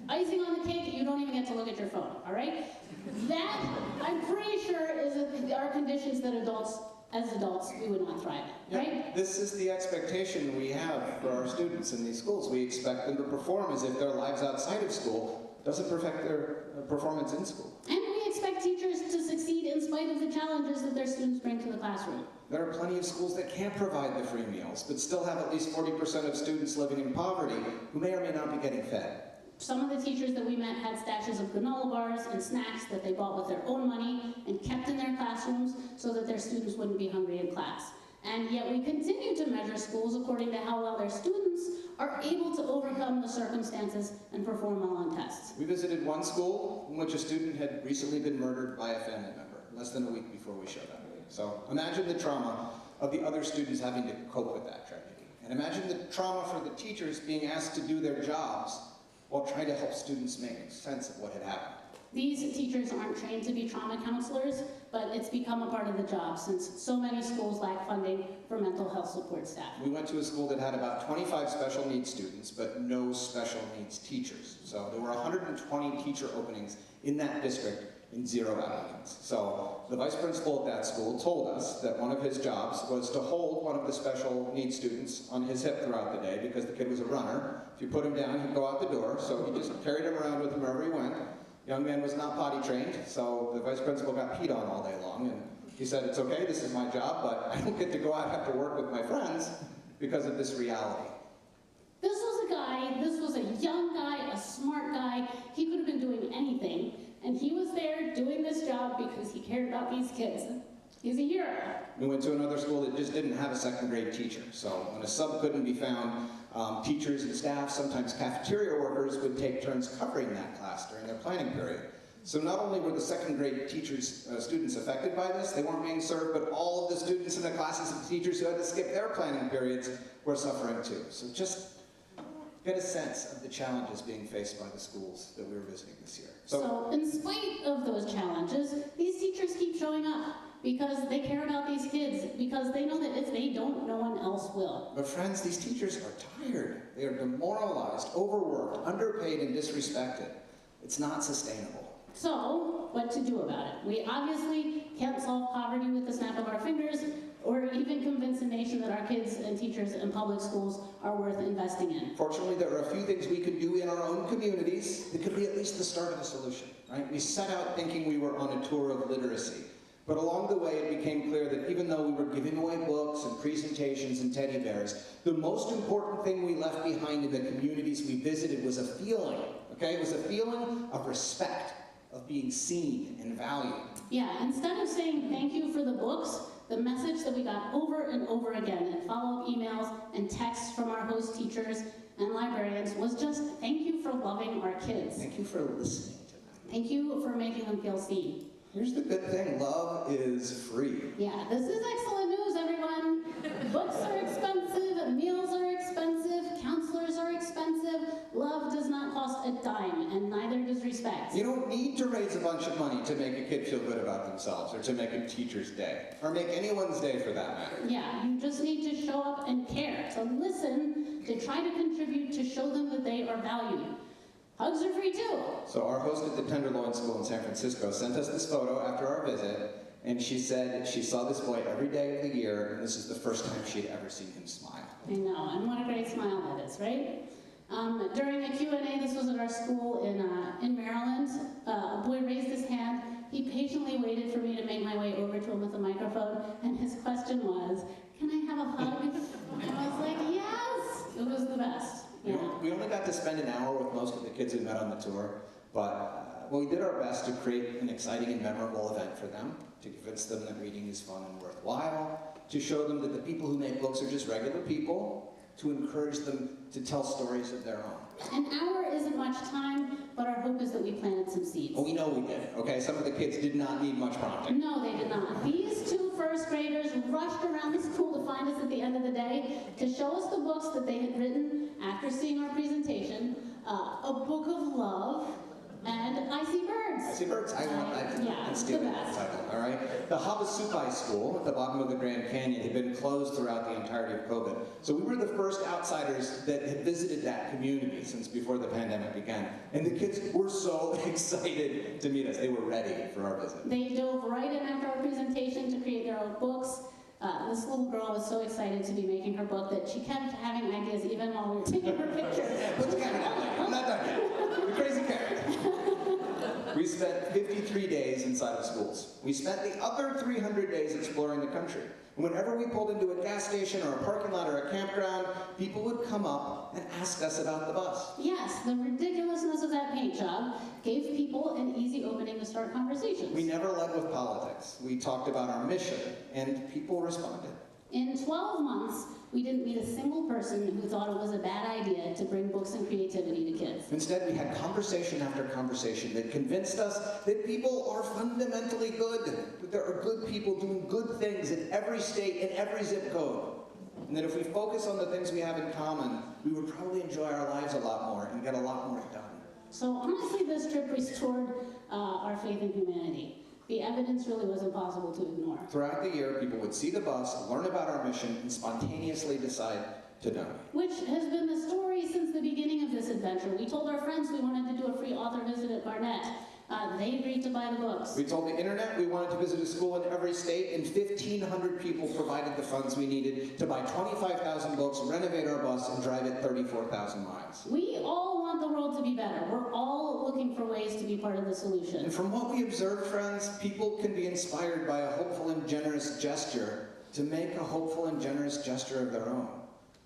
S3: Icing on the cake, you don't even get to look at your phone, all right? That, I'm pretty sure, are conditions that as adults, we would not thrive in, right?
S2: Yeah, this is the expectation we have for our students in these schools. We expect them to perform as if their lives outside of school doesn't affect their performance in school.
S3: And we expect teachers to succeed in spite of the challenges that their students bring to the classroom.
S2: There are plenty of schools that can't provide the free meals, but still have at least 40% of students living in poverty who may or may not be getting fed.
S3: Some of the teachers that we met had stashes of granola bars and snacks that they bought with their own money and kept in their classrooms so that their students wouldn't be hungry in class. And yet we continue to measure schools according to how well their students are able to overcome the circumstances and perform well on tests.
S2: We visited one school in which a student had recently been murdered by a family member, less than a week before we showed up. So imagine the trauma of the other students having to cope with that tragedy. And imagine the trauma for the teachers being asked to do their jobs while trying to help students make sense of what had happened.
S3: These teachers aren't trained to be trauma counselors, but it's become a part of the job since so many schools lack funding for mental health support staff.
S2: We went to a school that had about 25 special needs students, but no special needs teachers. So there were 120 teacher openings in that district and 0 applicants. So the vice principal at that school told us that one of his jobs was to hold one of the special needs students on his hip throughout the day because the kid was a runner. If you put him down, he'd go out the door. So he just carried him around with him wherever he went. Young man was not potty trained, so the vice principal got peed on all day long. And he said, it's okay, this is my job, but I don't get to go out after work with my friends because of this reality.
S3: This was a young guy, a smart guy. He could have been doing anything. And he was there doing this job because he cared about these kids. He's a hero.
S2: We went to another school that just didn't have a second grade teacher. So when a sub couldn't be found, teachers and staff, sometimes cafeteria workers, would take turns covering that class during their planning period. So not only were the second grade students affected by this, they weren't being served, but all of the students in the classes of teachers who had to skip their planning periods were suffering too. So just get a sense of the challenges being faced by the schools that we were visiting this year.
S3: So in spite of those challenges, these teachers keep showing up because they care about these kids, because they know that if they don't, no one else will.
S2: But friends, these teachers are tired. They are demoralized, overworked, underpaid, and disrespected. It's not sustainable.
S3: So, what to do about it? We obviously can't solve poverty with the snap of our fingers, or even convince a nation that our kids and teachers in public schools are worth investing in.
S2: Fortunately, there are a few things we can do in our own communities that could be at least the start of a solution, right? We set out thinking we were on a tour of literacy, but along the way it became clear that even though we were giving away books and presentations and teddy bears, the most important thing we left behind in the communities we visited was a feeling, okay? It was a feeling of respect, of being seen and valued.
S3: Yeah, instead of saying thank you for the books, the message that we got over and over again in follow-up emails and texts from our host teachers and librarians was just thank you for loving our kids.
S2: Thank you for listening to them.
S3: Thank you for making them feel seen.
S2: Here's the good thing, love is free.
S3: Yeah, this is excellent news, everyone. Books are expensive, meals are expensive, counselors are expensive. Love does not cost a dime, and neither does respect.
S2: You don't need to raise a bunch of money to make a kid feel good about themselves or to make a teacher's day, or make anyone's day for that matter.
S3: Yeah, you just need to show up and care, to listen, to try to contribute, to show them that they are valued. Hugs are free too.
S2: So our host at the Tenderloin School in San Francisco sent us this photo after our visit, and she said she saw this boy every day of the year, and this is the first time she'd ever seen him smile.
S3: I know, and what a great smile that is, right? During a Q&A, this was at our school in Maryland, a boy raised his hand. He patiently waited for me to make my way over to him with a microphone, and his question was, "Can I have a hug?" And I was like, yes! It was the best. Yeah.
S2: We only got to spend an hour with most of the kids we met on the tour, but we did our best to create an exciting and memorable event for them, to convince them that reading is fun and worthwhile, to show them that the people who make books are just regular people, to encourage them to tell stories of their own.
S3: An hour isn't much time, but our hope is that we planted some seeds.
S2: Well, we know we did, okay? Some of the kids did not need much prompting.
S3: No, they did not. These 2 first graders rushed around the school to find us at the end of the day to show us the books that they had written after seeing our presentation. A Book of Love, and I See Birds.
S2: I See Birds. I want that.
S3: Yeah,
S2: I'm stealing
S3: the
S2: that
S3: best.
S2: title, all right? The Havasupai School at the bottom of the Grand Canyon had been closed throughout the entirety of COVID. So we were the first outsiders that had visited that community since before the pandemic began. And the kids were so excited to meet us. They were ready for our visit.
S3: They dove right in after our presentation to create their own books. This little girl was so excited to be making her book that she kept having ideas even while we were taking her pictures.
S2: Put the camera down, lady. I'm not done yet. The crazy carrot. We spent 53 days inside of schools. We spent the other 300 days exploring the country. And whenever we pulled into a gas station or a parking lot or a campground, people would come up and ask us about the bus.
S3: Yes, the ridiculousness of that paint job gave people an easy opening to start conversations.
S2: We never led with politics. We talked about our mission, and people responded.
S3: In 12 months, we didn't meet a single person who thought it was a bad idea to bring books and creativity to kids.
S2: Instead, we had conversation after conversation that convinced us that people are fundamentally good, that there are good people doing good things in every state, in every zip code, and that if we focus on the things we have in common, we would probably enjoy our lives a lot more and get a lot more done.
S3: So honestly, this trip restored our faith in humanity. The evidence really was impossible to ignore.
S2: Throughout the year, people would see the bus, learn about our mission, and spontaneously decide to donate.
S3: Which has been the story since the beginning of this adventure. We told our friends we wanted to do a free author visit at Barnett. They agreed to buy the books.
S2: We told the internet we wanted to visit a school in every state, and 1,500 people provided the funds we needed to buy 25,000 books, renovate our bus, and drive it 34,000 miles.
S3: We all want the world to be better. We're all looking for ways to be part of the solution.
S2: And from what we observed, friends, people can be inspired by a hopeful and generous gesture to make a hopeful and generous gesture of their own.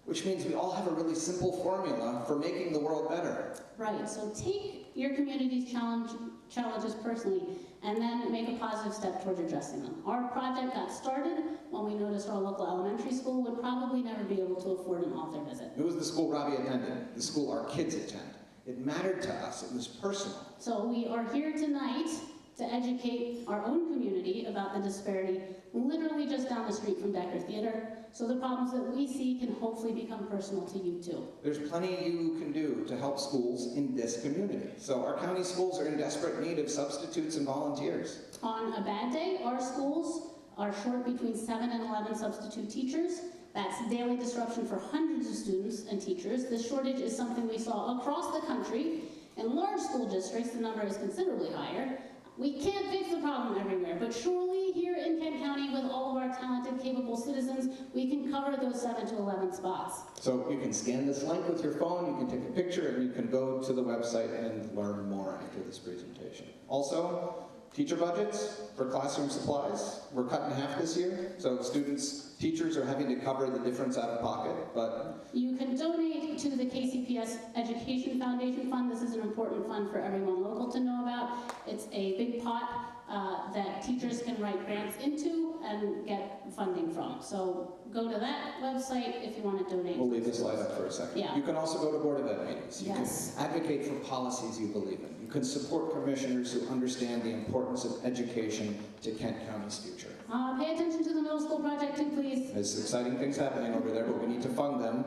S2: Which means we all have a really simple formula for making the world better.
S3: Right, so take your community's challenges personally and then make a positive step towards addressing them. Our project got started when we noticed our local elementary school would probably never be able to afford an author visit.
S2: It was the school Robbie attended, the school our kids attend. It mattered to us, it was personal.
S3: So we are here tonight to educate our own community about the disparity literally just down the street from Decker Theater, so the problems that we see can hopefully become personal to you too.
S2: There's plenty you can do to help schools in this community. So our county schools are in desperate need of substitutes and volunteers.
S3: On a bad day, our schools are short between 7 and 11 substitute teachers. That's daily disruption for hundreds of students and teachers. This shortage is something we saw across the country. In large school districts, the number is considerably higher. We can't fix the problem everywhere, but surely here in Kent County, with all of our talented, capable citizens, we can cover those 7 to 11 spots.
S2: So you can scan this link with your phone, you can take a picture, and you can go to the website and learn more after this presentation. Also, teacher budgets for classroom supplies were cut in half this year, so teachers are having to cover the difference out of pocket, but
S3: you can donate to the KCPS Education Foundation Fund. This is an important fund for everyone local to know about. It's a big pot that teachers can write grants into and get funding from. So go to that website if you want to donate.
S2: we'll leave this slide up for a second.
S3: Yeah.
S2: You can also go to board event meetings. You
S3: Yes.
S2: can advocate for policies you believe in. You can support commissioners who understand the importance of education to Kent County's future.
S3: Pay attention to the middle school project too, please.
S2: There's exciting things happening over there, but we need to fund them.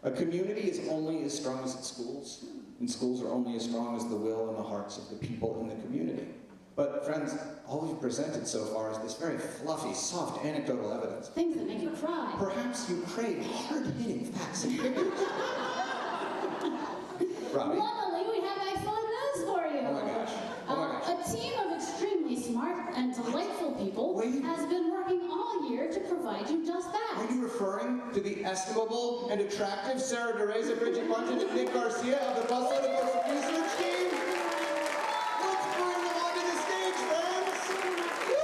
S2: A community is only as strong as its schools, and schools are only as strong as the will and the hearts of the people in the community. But friends, all we've presented so far is this very fluffy, soft, anecdotal evidence.
S3: Things that make you cry.
S2: Perhaps you crave hard-hitting facts and figures. Robbie?
S3: Luckily, we have excellent news for you.
S2: Oh my gosh. Oh my gosh.
S3: A team of extremely smart and delightful people
S2: Wait.
S3: has been working all year to provide you just that.
S2: Are you referring to the estimable and attractive Sarah DeReza, Bridget Bunton, and Nick Garcia of the Busload research team? Let's bring them onto the stage, friends! Woo!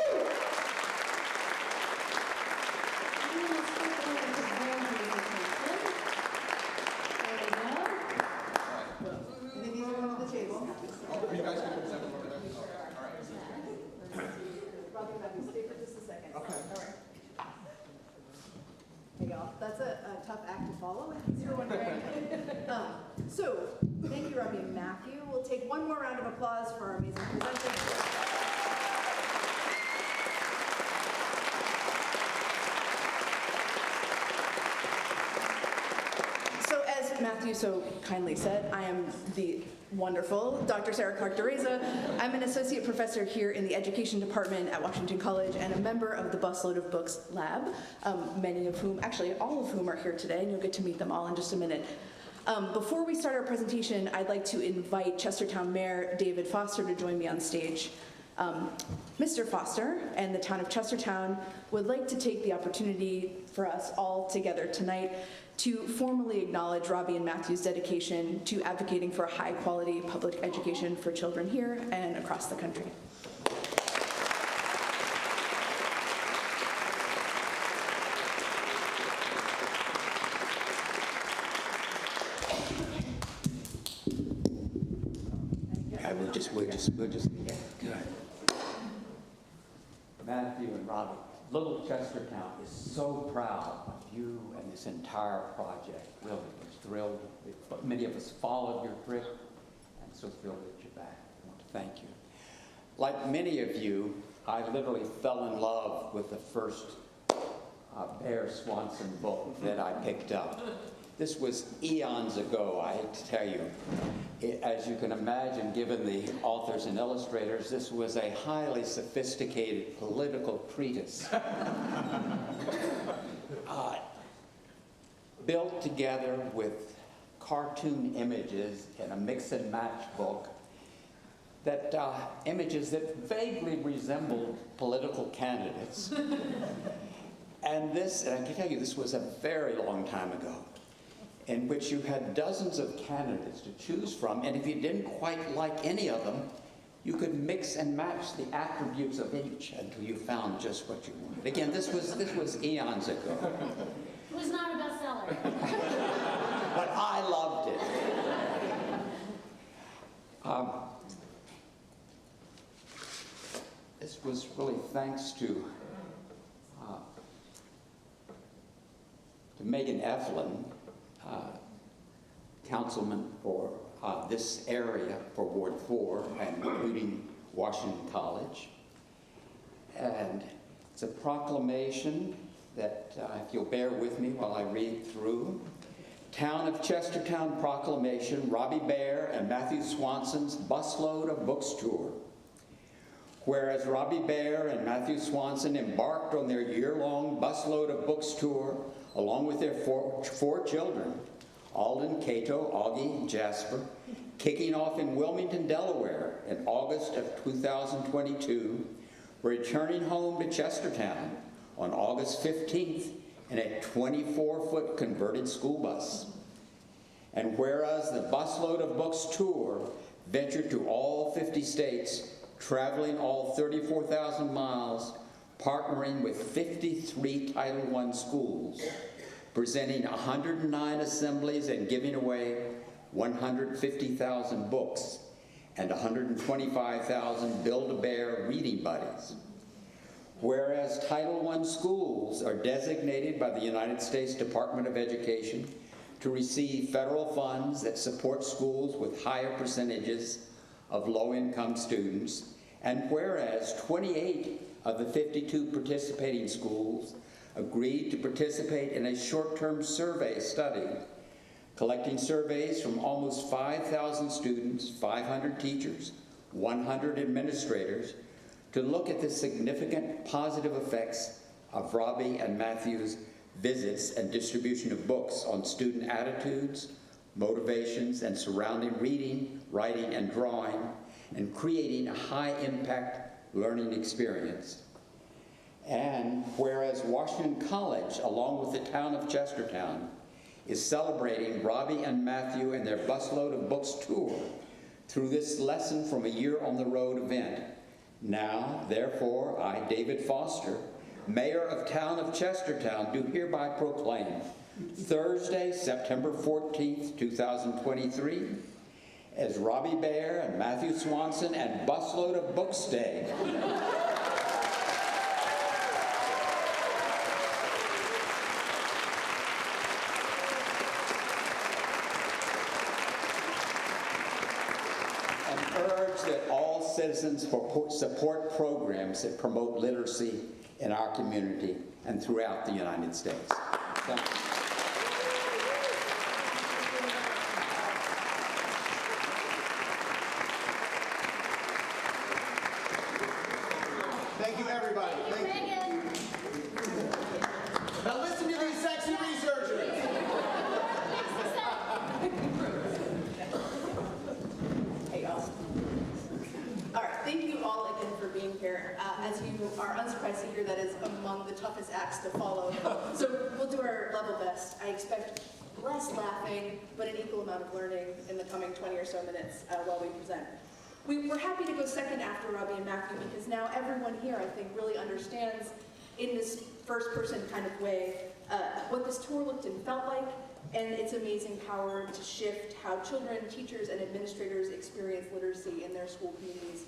S3: I'm going to skip over to their presentation. There we go.
S4: And then these are going to the table.
S2: You guys can present over there. All right.
S4: Robbie, stay for just a second.
S2: Okay.
S4: All right. Hey, y'all. That's a tough act to follow, in case you're wondering. So, thank you, Robbie and Matthew. We'll take one more round of applause for our amazing presenters. So as Matthew Matthew so kindly said, I am the wonderful Dr. Sarah Clark-DeReza. I'm an associate professor here in the education department at Washington College and a member of the Busload of Books lab, many of whom, actually all of whom are here today, and you'll get to meet them all in just a minute. Before we start our presentation, I'd like to invite Chestertown Mayor David Foster to join me on stage. Mr. Foster and the town of Chestertown would like to take the opportunity for us all together tonight to formally acknowledge Robbie and Matthew's dedication to advocating for a high-quality public education for children here and across the country.
S5: We'll just good. Matthew and Robbie, Little Chestertown is so proud of you and this entire project. Really, was thrilled. Many of us followed your trip, and so thrilled that you're back. I want to thank you. Like many of you, I literally fell in love with the first Bear Swanson book that I picked up. This was eons ago, I hate to tell you. As you can imagine, given the authors and illustrators, this was a highly sophisticated political treatise. Built together with cartoon images in a mix and match book, that images that vaguely resembled political candidates. And I can tell you, this was a very long time ago, in which you had dozens of candidates to choose from, and if you didn't quite like any of them, you could mix and match the attributes of each until you found just what you wanted. Again, this was eons ago.
S3: It was not a bestseller.
S5: But I loved it. This was really thanks to Megan Eflin, councilman for this area for Ward 4, and including Washington College. And it's a proclamation that, if you'll bear with me while I read through. Town of Chestertown Proclamation, Robbie Bear and Matthew Swanson's Busload of Books Tour. Whereas Robbie Bear and Matthew Swanson embarked on their year-long Busload of Books tour along with their four children, Alden, Cato, Augie, and Jasper, kicking off in Wilmington, Delaware in August of 2022, returning home to Chestertown on August 15th in a 24-foot converted school bus. And whereas the Busload of Books tour ventured to all 50 states, traveling all 34,000 miles, partnering with 53 Title I schools, presenting 109 assemblies and giving away 150,000 books and 125,000 Build-A-Bear reading buddies. Whereas Title I schools are designated by the United States Department of Education to receive federal funds that support schools with higher percentages of low-income students, and whereas 28 of the 52 participating schools agreed to participate in a short-term survey study, collecting surveys from almost 5,000 students, 500 teachers, 100 administrators, to look at the significant positive effects of Robbie and Matthew's visits and distribution of books on student attitudes, motivations, and surrounding reading, writing, and drawing, and creating a high-impact learning experience. And whereas Washington College, along with the town of Chestertown, is celebrating Robbie and Matthew and their Busload of Books tour through this Lesson from a Year on the Road event. Now, therefore, I, David Foster, Mayor of Town of Chestertown, do hereby proclaim Thursday, September 14th, 2023, as Robbie Bear and Matthew Swanson and Busload of Books Day. That all citizens support programs that promote literacy in our community and throughout the United States. Thank you.
S2: Thank you, everybody. Thank you.
S3: Megan.
S2: Now listen to these sexy researchers.
S4: Hey, y'all. All right, thank you all again for being here. As you are unsurprised to hear, that is among the toughest acts to follow. So we'll do our level best. I expect less laughing, but an equal amount of learning in the coming 20 or so minutes while we present. We were happy to go second after Robbie and Matthew because now everyone here, I think, really understands in this first-person kind of way what this tour looked and felt like, and its amazing power to shift how children, teachers, and administrators experience literacy in their school communities.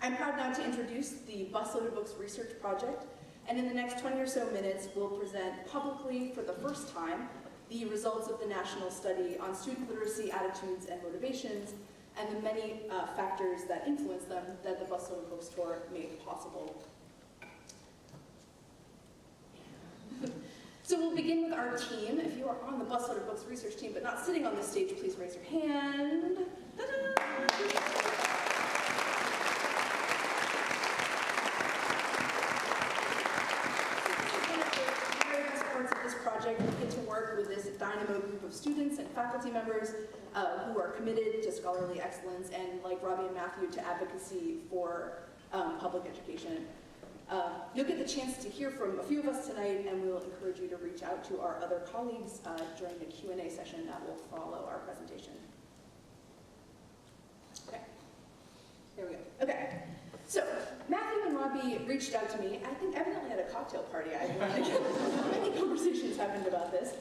S4: I'm proud now to introduce the Busload of Books Research Project, and in the next 20 or so minutes, we'll present publicly for the first time the results of the national study on student literacy attitudes and motivations, and the many factors that influence them that the Busload of Books Tour made possible. So we'll begin with our team. If you are on the Busload of Books research team but not sitting on this stage, please raise your hand. Ta-da! Project, we get to work with this dynamo group of students and faculty members who are committed to scholarly excellence and, like Robbie and Matthew, to advocacy for public education. You'll get the chance to hear from a few of us tonight, and we'll encourage you to reach out to our other colleagues during the Q&A session that will follow our presentation. Okay, here we go. Okay. So, Matthew and Robbie reached out to me, I think evidently at a cocktail party. Many conversations happened about this.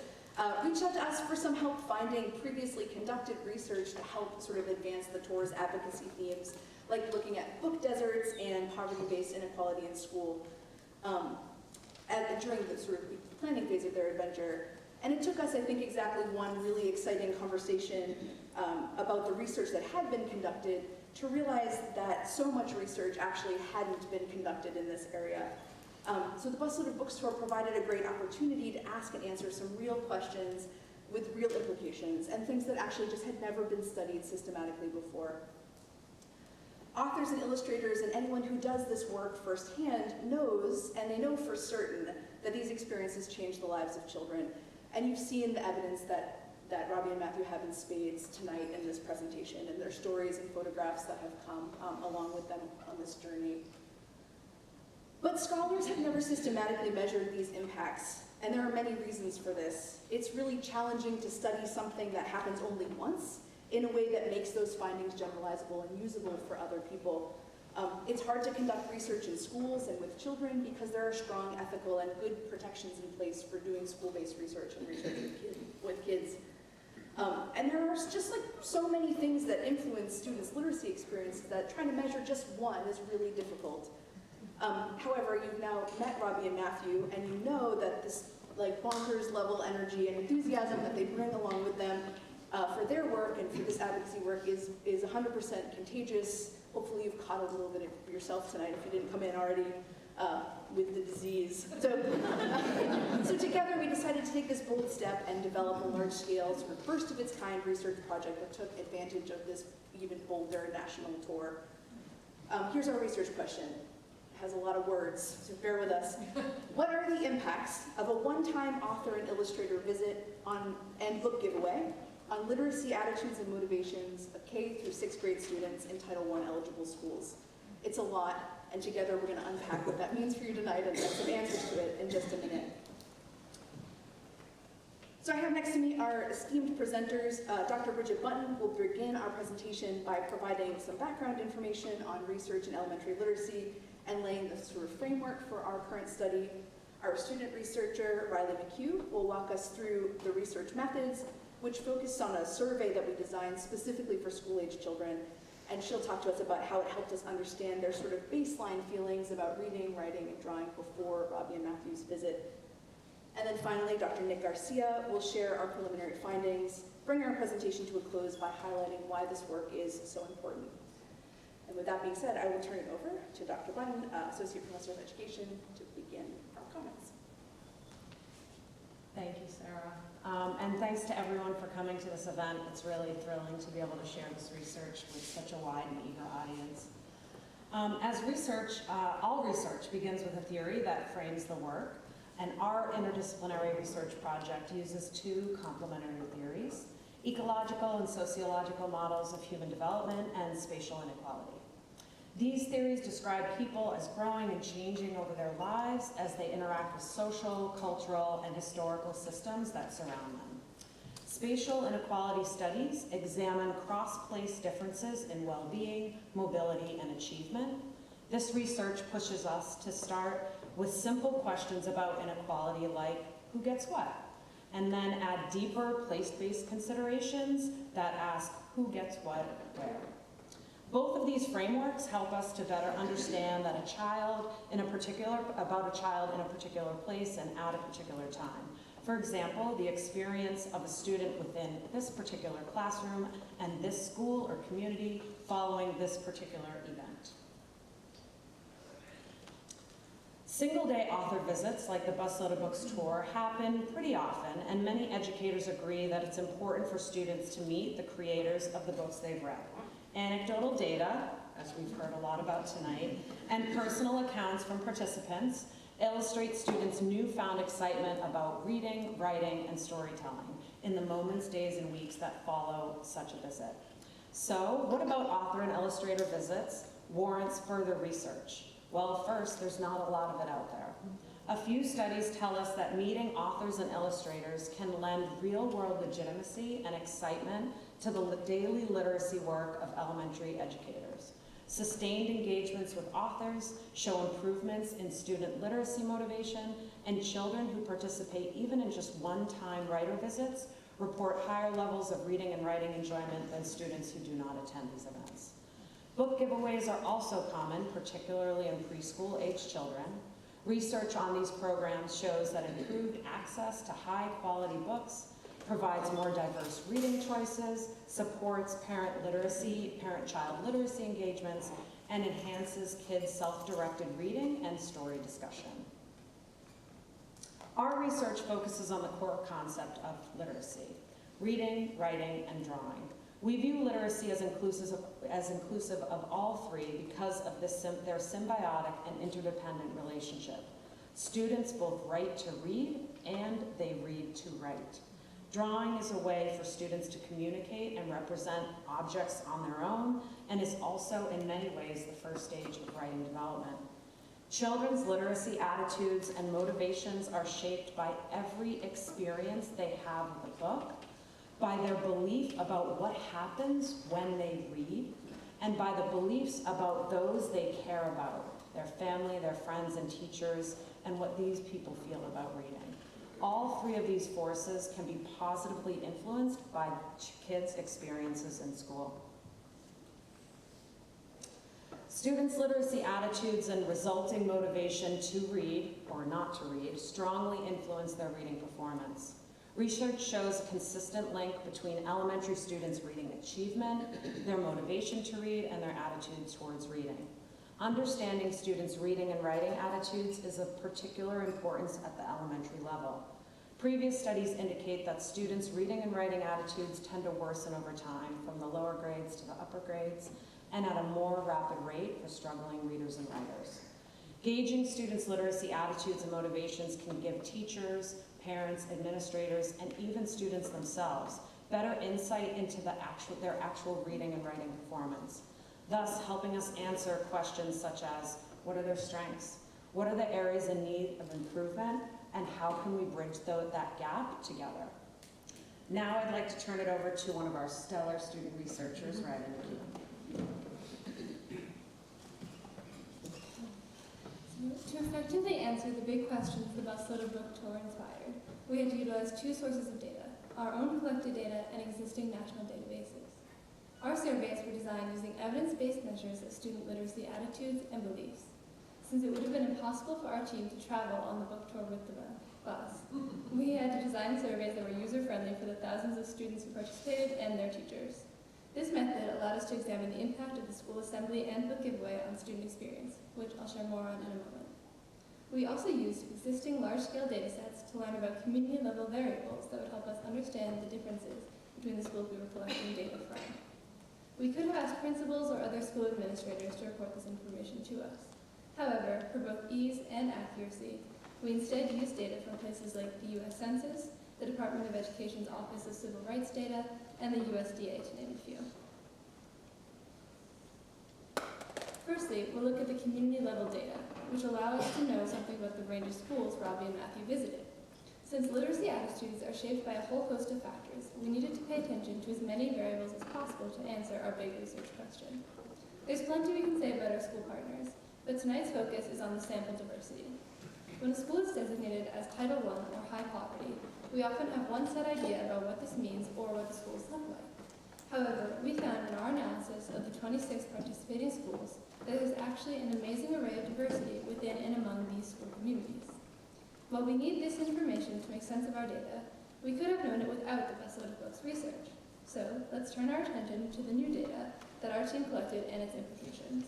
S4: Reached out to us for some help finding previously conducted research to help sort of advance the tour's advocacy themes, like looking at book deserts and poverty-based inequality in school during the sort of planning phase of their adventure. And it took us, I think, exactly one really exciting conversation about the research that had been conducted to realize that so much research actually hadn't been conducted in this area. So the Busload of Books Tour provided a great opportunity to ask and answer some real questions with real implications and things that actually just had never been studied systematically before. Authors and illustrators and anyone who does this work firsthand knows, and they know for certain, that these experiences change the lives of children. And you've seen the evidence that Robbie and Matthew have in spades tonight in this presentation, and their stories and photographs that have come along with them on this journey. But scholars have never systematically measured these impacts, and there are many reasons for this. It's really challenging to study something that happens only once in a way that makes those findings generalizable and usable for other people. It's hard to conduct research in schools and with children because there are strong ethical and good protections in place for doing school-based research and research with kids. And there are just like so many things that influence students' literacy experiences that trying to measure just one is really difficult. However, you've now met Robbie and Matthew, and you know that this like bonkers level energy and enthusiasm that they bring along with them for their work and for this advocacy work is 100% contagious. Hopefully you've caught a little bit of yourself tonight if you didn't come in already with the disease. So together we decided to take this bold step and develop a large-scale, sort of first-of-its-kind research project that took advantage of this even bolder national tour. Here's our research question. It has a lot of words, so bear with us. What are the impacts of a one-time author and illustrator visit and book giveaway on literacy attitudes and motivations of K through 6th grade students in Title I eligible schools? It's a lot, and together we're going to unpack what that means for you tonight and get some answers to it in just a minute. So I have next to me our esteemed presenters. Dr. Bridget Button will begin our presentation by providing some background information on research in elementary literacy and laying the sort of framework for our current study. Our student researcher, Riley McHugh, will walk us through the research methods, which focused on a survey that we designed specifically for school-age children. And she'll talk to us about how it helped us understand their sort of baseline feelings about reading, writing, and drawing before Robbie and Matthew's visit. And then finally, Dr. Nick Garcia will share our preliminary findings, bring our presentation to a close by highlighting why this work is so important. And with that being said, I will turn it over to Dr. Button, Associate Professor of Education, to begin our comments.
S6: Thank you, Sarah. And thanks to everyone for coming to this event. It's really thrilling to be able to share this research with such a wide and eager audience. As research, all research begins with a theory that frames the work, and our interdisciplinary research project uses two complementary theories: ecological and sociological models of human development and spatial inequality. These theories describe people as growing and changing over their lives as they interact with social, cultural, and historical systems that surround them. Spatial inequality studies examine cross-place differences in well-being, mobility, and achievement. This research pushes us to start with simple questions about inequality like who gets what, and then add deeper place-based considerations that ask who gets what where. Both of these frameworks help us to better understand that about a child in a particular place and at a particular time. For example, the experience of a student within this particular classroom and this school or community following this particular event. Single-day author visits, like the Busload of Books tour, happen pretty often, and many educators agree that it's important for students to meet the creators of the books they've read. Anecdotal data, as we've heard a lot about tonight, and personal accounts from participants illustrate students' newfound excitement about reading, writing, and storytelling in the moments, days, and weeks that follow such a visit. So, what about author and illustrator visits warrants further research? Well, first, there's not a lot of it out there. A few studies tell us that meeting authors and illustrators can lend real-world legitimacy and excitement to the daily literacy work of elementary educators. Sustained engagements with authors show improvements in student literacy motivation, and children who participate even in just one-time writer visits report higher levels of reading and writing enjoyment than students who do not attend these events. Book giveaways are also common, particularly in preschool-aged children. Research on these programs shows that improved access to high-quality books provides more diverse reading choices, supports parent-child literacy engagements, and enhances kids' self-directed reading and story discussion. Our research focuses on the core concept of literacy: reading, writing, and drawing. We view literacy as inclusive of all three because of their symbiotic and interdependent relationship. Students both write to read and they read to write. Drawing is a way for students to communicate and represent objects on their own, and is also in many ways the first stage of writing development. Children's literacy attitudes and motivations are shaped by every experience they have with a book, by their belief about what happens when they read, and by the beliefs about those they care about, their family, their friends and teachers, and what these people feel about reading. All three of these forces can be positively influenced by kids' experiences in school. Students' literacy attitudes and resulting motivation to read, or not to read, strongly influence their reading performance. Research shows a consistent link between elementary students' reading achievement, their motivation to read, and their attitudes towards reading. Understanding students' reading and writing attitudes is of particular importance at the elementary level. Previous studies indicate that students' reading and writing attitudes tend to worsen over time, from the lower grades to the upper grades, and at a more rapid rate for struggling readers and writers. Gauging students' literacy attitudes and motivations can give teachers, parents, administrators, and even students themselves better insight into their actual reading and writing performance, thus helping us answer questions such as, what are their strengths? What are the areas in need of improvement? And how can we bridge that gap together? Now I'd like to turn it over to one of our stellar student researchers, Ryder McKee.
S7: To effectively answer the big questions the Busload of Book Tour inspired, we had to utilize two sources of data: our own collected data and existing national databases. Our surveys were designed using evidence-based measures of student literacy attitudes and beliefs. Since it would have been impossible for our team to travel on the book tour with the bus, we had to design surveys that were user-friendly for the thousands of students who participated and their teachers. This method allowed us to examine the impact of the school assembly and book giveaway on student experience, which I'll share more on in a moment. We also used existing large-scale data sets to learn about community-level variables that would help us understand the differences between the schools we were collecting data from. We could have asked principals or other school administrators to report this information to us. However, for both ease and accuracy, we instead used data from places like the U.S. Census, the Department of Education's Office of Civil Rights Data, and the USDA, to name a few. Firstly, we'll look at the community-level data, which allow us to know something about the range of schools Robbie and Matthew visited. Since literacy attitudes are shaped by a whole host of factors, we needed to pay attention to as many variables as possible to answer our big research question. There's plenty we can say about our school partners, but tonight's focus is on the sample diversity. When a school is designated as Title I or high poverty, we often have one set idea about what this means or what the schools look like. However, we found in our analysis of the 26 participating schools that there's actually an amazing array of diversity within and among these school communities. While we need this information to make sense of our data, we could have known it without the Busload of Books research. So let's turn our attention to the new data that our team collected and its implications.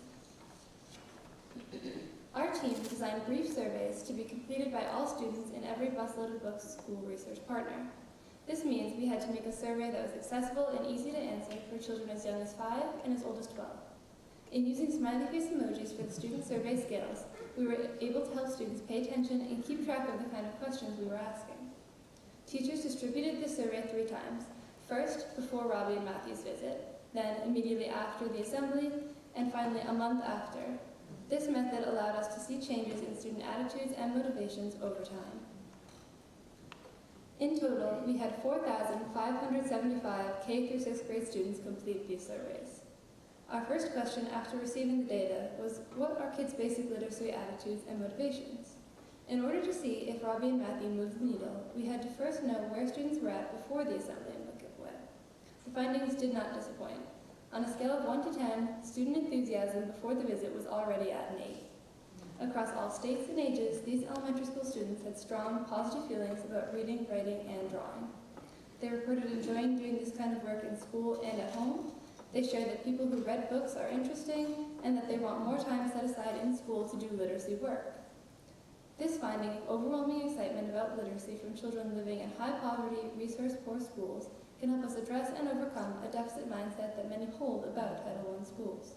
S7: Our team designed brief surveys to be completed by all students in every Busload of Books school research partner. This means we had to make a survey that was accessible and easy to answer for children as young as 5 and as old as 12. In using smiley face emojis for the student survey scales, we were able to help students pay attention and keep track of the kind of questions we were asking. Teachers distributed the survey 3 times, first before Robbie and Matthew's visit, then immediately after the assembly, and finally a month after. This method allowed us to see changes in student attitudes and motivations over time. In total, we had 4,575 K through 6th grade students complete these surveys. Our first question after receiving the data was, what are kids' basic literacy attitudes and motivations? In order to see if Robbie and Matthew moved the needle, we had to first know where students were at before the assembly and book web. The findings did not disappoint. On a scale of 1 to 10, student enthusiasm before the visit was already at an 8. Across all states and ages, these elementary school students had strong, positive feelings about reading, writing, and drawing. They reported enjoying doing this kind of work in school and at home. They shared that people who read books are interesting and that they want more time set aside in school to do literacy work. This finding of overwhelming excitement about literacy from children living in high poverty, resource-poor schools can help us address and overcome a deficit mindset that many hold about Title I schools.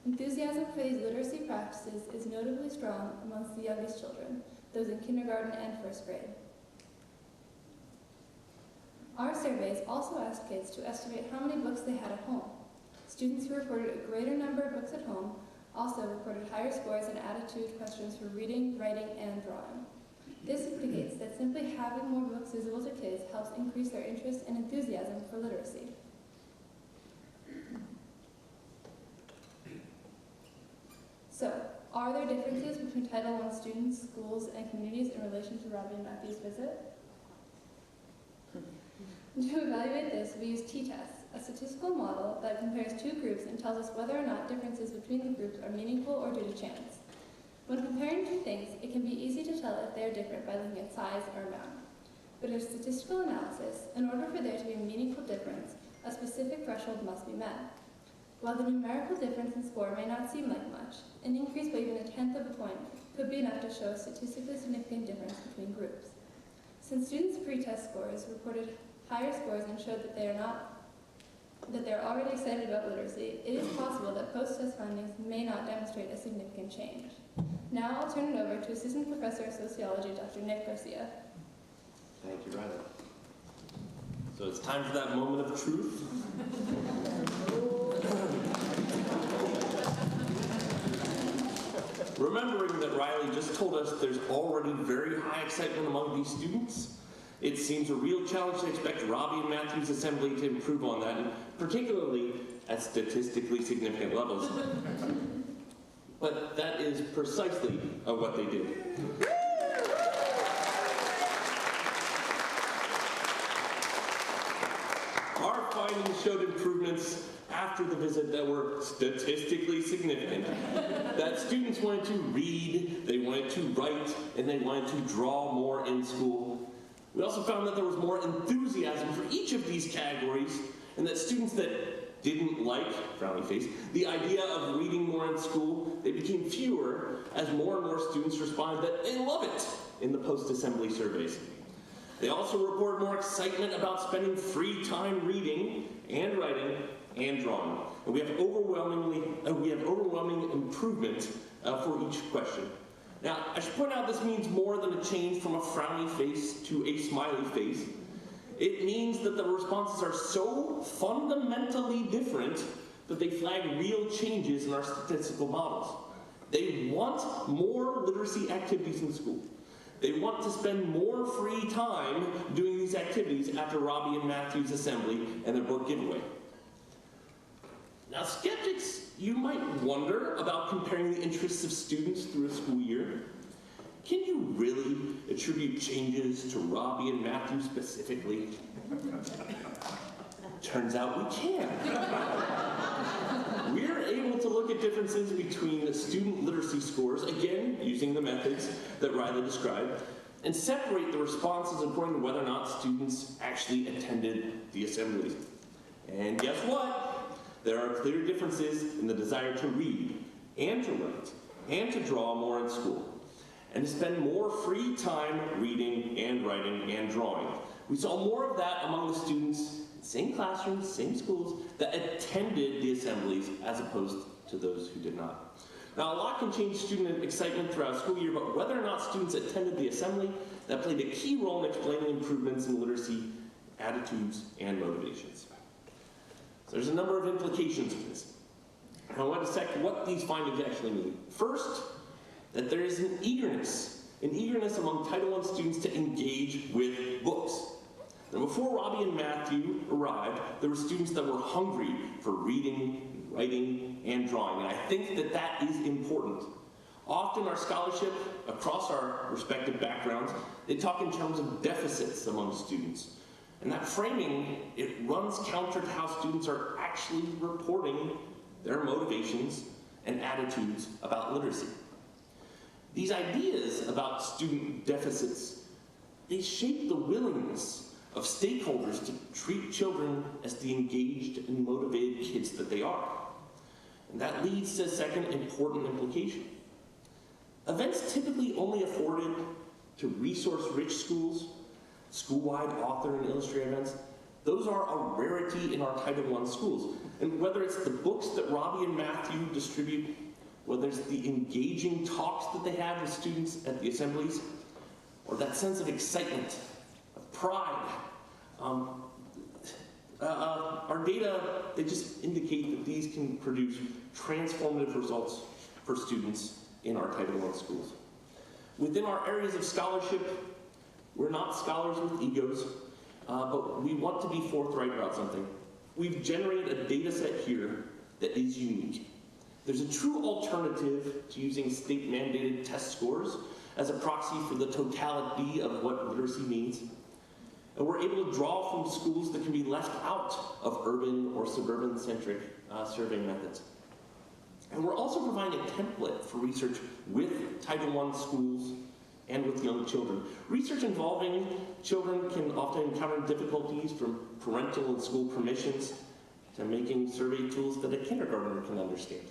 S7: Enthusiasm for these literacy practices is notably strong amongst the youngest children, those in kindergarten and 1st grade. Our surveys also asked kids to estimate how many books they had at home. Students who reported a greater number of books at home also reported higher scores in attitude questions for reading, writing, and drawing. This indicates that simply having more books visible to kids helps increase their interest and enthusiasm for literacy. So, are there differences between Title I students, schools, and communities in relation to Robbie and Matthew's visit? To evaluate this, we use t-tests, a statistical model that compares 2 groups and tells us whether or not differences between the groups are meaningful or due to chance. When comparing 2 things, it can be easy to tell if they are different by looking at size or amount. But in statistical analysis, in order for there to be a meaningful difference, a specific threshold must be met. While the numerical difference in score may not seem like much, an increase by even 1/10 of a point could be enough to show a statistically significant difference between groups. Since students' pre-test scores reported higher scores and showed that they're already excited about literacy, it is possible that post-test findings may not demonstrate a significant change. Now I'll turn it over to Assistant Professor of Sociology, Dr. Nick Garcia.
S8: Thank you, Ryder. So it's time for that moment of truth. Remembering that Riley just told us there's already very high excitement among these students, it seems a real challenge to expect Robbie and Matthew's assembly to improve on that, and particularly at statistically significant levels. But that is precisely what they did. Our findings showed improvements after the visit that were statistically significant. That students wanted to read, they wanted to write, and they wanted to draw more in school. We also found that there was more enthusiasm for each of these categories, and that students that didn't like, frowny face, the idea of reading more in school, they became fewer as more and more students responded that they love it in the post-assembly surveys. They also reported more excitement about spending free time reading and writing, and drawing. And we have overwhelming improvement for each question. Now, I should point out this means more than a change from a frowny face to a smiley face. It means that the responses are so fundamentally different that they flag real changes in our statistical models. They want more literacy activities in school. They want to spend more free time doing these activities after Robbie and Matthew's assembly and their book giveaway. Now, skeptics, you might wonder about comparing the interests of students through a school year. Can you really attribute changes to Robbie and Matthew specifically? Turns out we can. We're able to look at differences between student literacy scores, again, using the methods that Riley described, and separate the responses according to whether or not students actually attended the assemblies. And guess what? There are clear differences in the desire to read, and to write, and to draw more in school, and to spend more free time reading and writing and drawing. We saw more of that among the students, same classrooms, same schools, that attended the assemblies as opposed to those who did not. Now, a lot can change student excitement throughout a school year, but whether or not students attended the assembly, that played a key role in explaining improvements in literacy, attitudes, and motivations. So there's a number of implications of this. I want to dissect what these findings actually mean. First, that there is an eagerness among Title I students to engage with books. Now, before Robbie and Matthew arrived, there were students that were hungry for reading, writing, and drawing, and I think that that is important. Often our scholarship, across our respective backgrounds, they talk in terms of deficits among students. And that framing, it runs counter to how students are actually reporting their motivations and attitudes about literacy. These ideas about student deficits, they shape the willingness of stakeholders to treat children as the engaged and motivated kids that they are. And that leads to a second important implication. Events typically only afforded to resource-rich schools, school-wide author and illustrator events, those are a rarity in our Title I schools. And whether it's the books that Robbie and Matthew distribute, whether it's the engaging talks that they have with students at the assemblies, or that sense of excitement, of pride, our data, they just indicate that these can produce transformative results for students in our Title I schools. Within our areas of scholarship, we're not scholars with egos, but we want to be forthright about something. We've generated a data set here that is unique. There's a true alternative to using state-mandated test scores as a proxy for the totality of what literacy means. And we're able to draw from schools that can be left out of urban or suburban-centric surveying methods. And we're also providing a template for research with Title I schools and with young children. Research involving children can often encounter difficulties from parental and school permissions to making survey tools that a kindergartner can understand.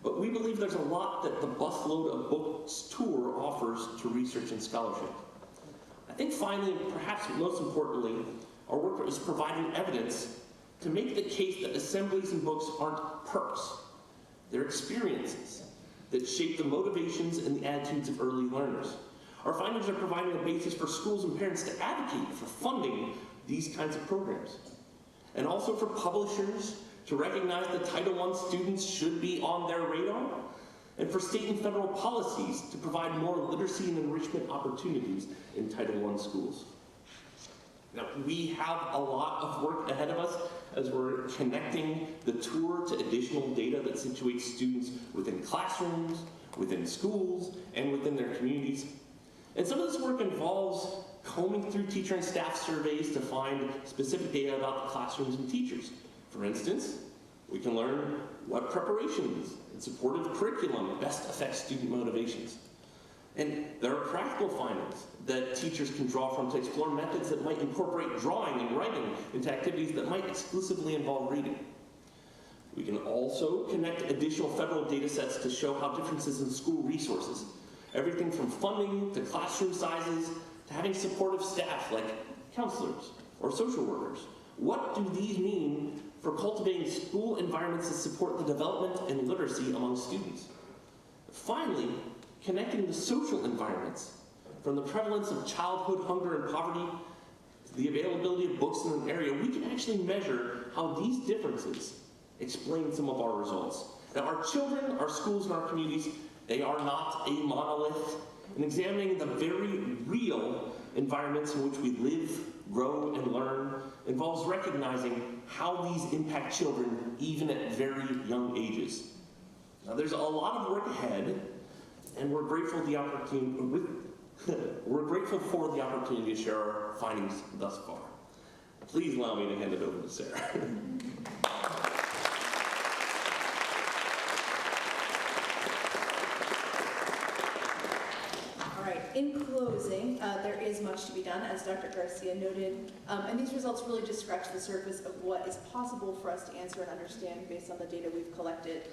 S8: But we believe there's a lot that the Busload of Books tour offers to research and scholarship. I think finally, perhaps most importantly, our work is providing evidence to make the case that assemblies and books aren't perks. They're experiences that shape the motivations and the attitudes of early learners. Our findings are providing a basis for schools and parents to advocate for funding these kinds of programs. And also for publishers to recognize that Title I students should be on their radar, and for state and federal policies to provide more literacy and enrichment opportunities in Title I schools. Now, we have a lot of work ahead of us as we're connecting the tour to additional data that situates students within classrooms, within schools, and within their communities. And some of this work involves combing through teacher and staff surveys to find specific data about the classrooms and teachers. For instance, we can learn what preparations and supportive curriculum best affect student motivations. And there are practical findings that teachers can draw from to explore methods that might incorporate drawing and writing into activities that might exclusively involve reading. We can also connect additional federal data sets to show how differences in school resources, everything from funding to classroom sizes to having supportive staff like counselors or social workers, what do these mean for cultivating school environments that support the development and literacy among students. Finally, connecting the social environments, from the prevalence of childhood hunger and poverty to the availability of books in an area, we can actually measure how these differences explain some of our results. Now, our children, our schools, and our communities, they are not a monolith. And examining the very real environments in which we live, grow, and learn involves recognizing how these impact children even at very young ages. Now, there's a lot of work ahead, and we're grateful for the opportunity to share our findings thus far. Please allow me to hand it over to Sarah.
S4: In closing, there is much to be done, as Dr. Garcia noted, and these results really just scratch the surface of what is possible for us to answer and understand based on the data we've collected.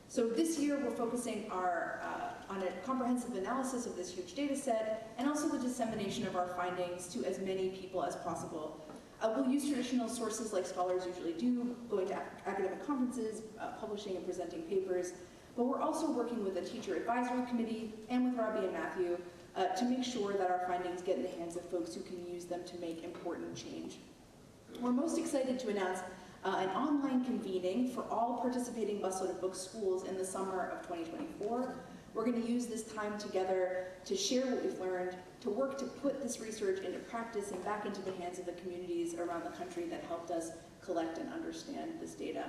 S4: So this year, we're focusing on a comprehensive analysis of this huge data set, and also the dissemination of our findings to as many people as possible. We'll use traditional sources like scholars usually do, going to academic conferences, publishing and presenting papers, but we're also working with a teacher advisory committee and with Robbie and Matthew to make sure that our findings get in the hands of folks who can use them to make important change. We're most excited to announce an online convening for all participating Busload of Books schools in the summer of 2024. We're going to use this time together to share what we've learned, to work to put this research into practice and back into the hands of the communities around the country that helped us collect and understand this data.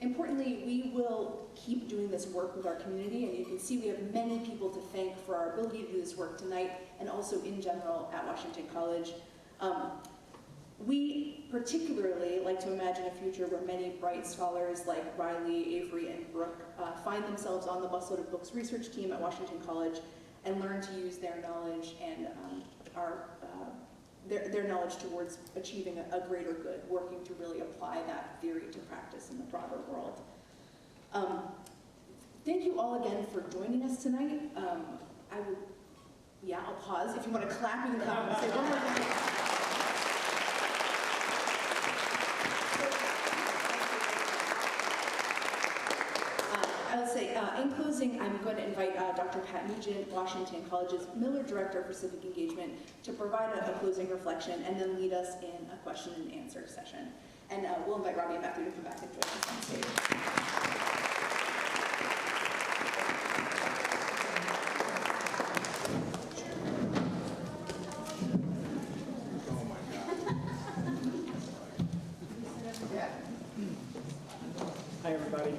S4: Importantly, we will keep doing this work with our community, and you can see we have many people to thank for our ability to do this work tonight, and also in general at Washington College. We particularly like to imagine a future where many bright scholars like Riley, Avery, and Brooke find themselves on the Busload of Books research team at Washington College and learn to use their knowledge and their knowledge towards achieving a greater good, working to really apply that theory to practice in the broader world. Thank you all again for joining us tonight. I'll pause. If you want to clap, you can clap and say one more thing. In closing, I'm going to invite Dr. Pat Nugent, Washington College's Miller Director for Civic Engagement, to provide a closing reflection and then lead us in a question and answer session. And we'll invite Robbie and Matthew to come back and join us on stage.
S9: Hi, everybody.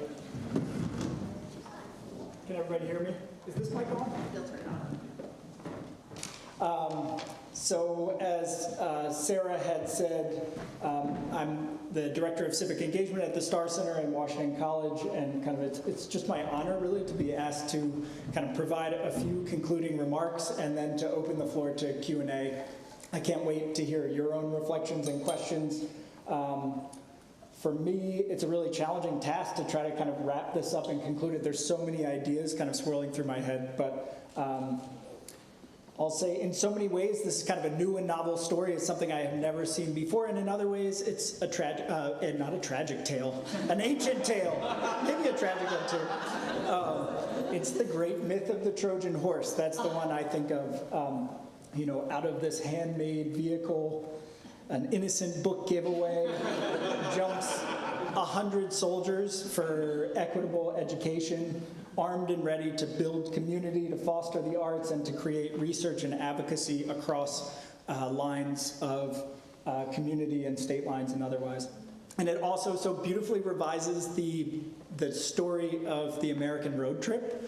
S9: Can everybody hear me? Is this mic on?
S4: They'll turn it on.
S9: So as Sarah had said, I'm the Director of Civic Engagement at the Star Center in Washington College, and it's just my honor really to be asked to kind of provide a few concluding remarks and then to open the floor to Q&A. I can't wait to hear your own reflections and questions. For me, it's a really challenging task to try to kind of wrap this up and conclude it. There's so many ideas kind of swirling through my head, but I'll say in so many ways, this is kind of a new and novel story. It's something I have never seen before, and in other ways, it's a tragic, not a tragic tale, an ancient tale, maybe a tragic one too. It's the great myth of the Trojan horse. That's the one I think of, out of this handmade vehicle, an innocent book giveaway, jumps 100 soldiers for equitable education, armed and ready to build community, to foster the arts, and to create research and advocacy across lines of community and state lines and otherwise. And it also so beautifully revises the story of the American road trip.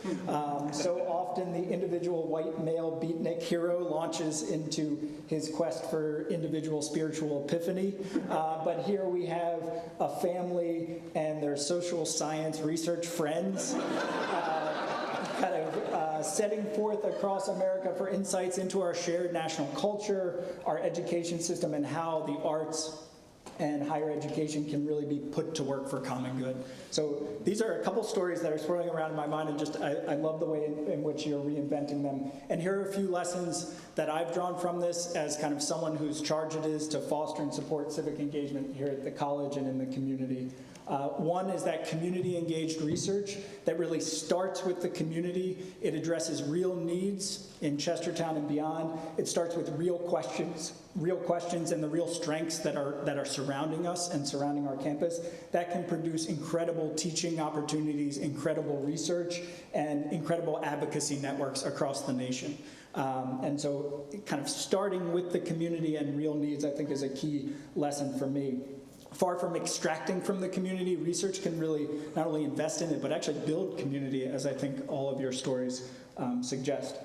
S9: So often the individual white male beatnik hero launches into his quest for individual spiritual epiphany. But here we have a family and their social science research friends setting forth across America for insights into our shared national culture, our education system, and how the arts and higher education can really be put to work for common good. So these are a couple stories that are swirling around in my mind, and I love the way in which you're reinventing them. And here are a few lessons that I've drawn from this as kind of someone whose charge it is to foster and support civic engagement here at the college and in the community. One is that community-engaged research that really starts with the community. It addresses real needs in Chestertown and beyond. It starts with real questions and the real strengths that are surrounding us and surrounding our campus. That can produce incredible teaching opportunities, incredible research, and incredible advocacy networks across the nation. And so kind of starting with the community and real needs, I think, is a key lesson for me. Far from extracting from the community, research can really not only invest in it, but actually build community, as I think all of your stories suggest.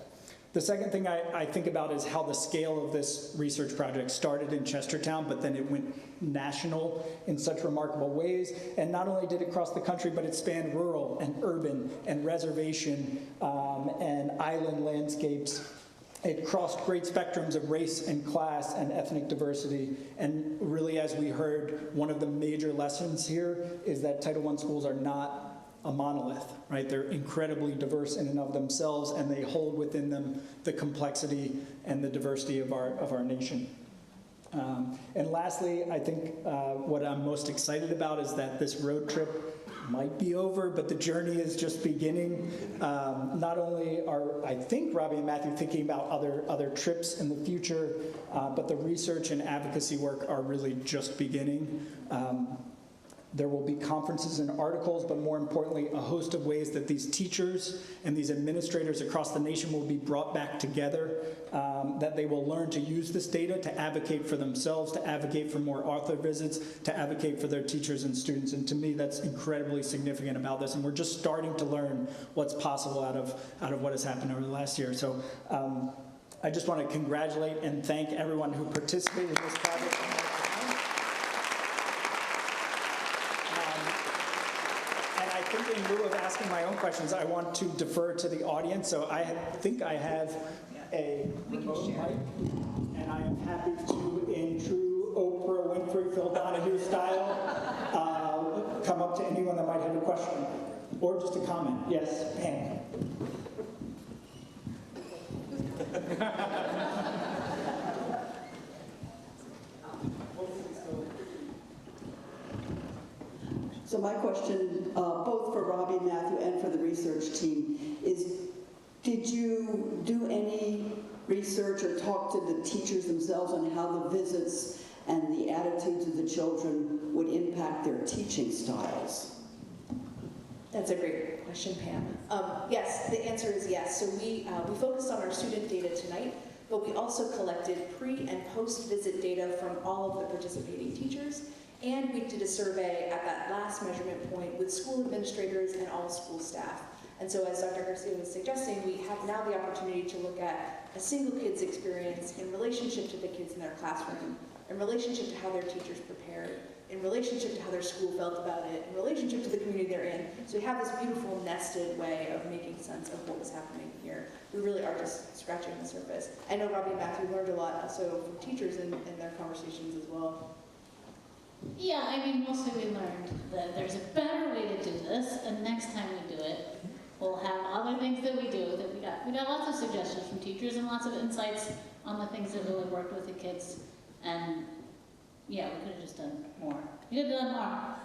S9: The second thing I think about is how the scale of this research project started in Chestertown, but then it went national in such remarkable ways. And not only did it cross the country, but it spanned rural and urban and reservation and island landscapes. It crossed great spectrums of race and class and ethnic diversity. And really, as we heard, one of the major lessons here is that Title I schools are not a monolith, right? They're incredibly diverse in and of themselves, and they hold within them the complexity and the diversity of our nation. And lastly, I think what I'm most excited about is that this road trip might be over, but the journey is just beginning. Not only are, I think, Robbie and Matthew thinking about other trips in the future, but the research and advocacy work are really just beginning. There will be conferences and articles, but more importantly, a host of ways that these teachers and these administrators across the nation will be brought back together, that they will learn to use this data to advocate for themselves, to advocate for more author visits, to advocate for their teachers and students. And to me, that's incredibly significant about this. And we're just starting to learn what's possible out of what has happened over the last year. So I just want to congratulate and thank everyone who participated in this project. I think in lieu of asking my own questions, I want to defer to the audience. So I think I have a remote mic, and I am happy to, in true Oprah Winfrey, Phil Donahue style, come up to anyone that might have a question or just a comment. Yes, Pam.
S10: So my question, both for Robbie, Matthew, and for the research team, is did you do any research or talk to the teachers themselves on how the visits and the attitudes of the children would impact their teaching styles?
S4: That's a great question, Pam. Yes, the answer is yes. So we focused on our student data tonight, but we also collected pre- and post-visit data from all of the participating teachers. And we did a survey at that last measurement point with school administrators and all school staff. And so as Dr. Garcia was suggesting, we have now the opportunity to look at a single kid's experience in relationship to the kids in their classroom, in relationship to how their teachers prepared, in relationship to how their school felt about it, in relationship to the community they're in. So we have this beautiful nested way of making sense of what was happening here. We really are just scratching the surface. I know Robbie and Matthew learned a lot also from teachers in their conversations as well.
S3: Yeah, I mean, mostly we learned that there's a better way to do this, and next time we do it, we'll have other things that we do. That we got lots of suggestions from teachers and lots of insights on the things that really worked with the kids. And yeah, we could have just done more. We could have done more.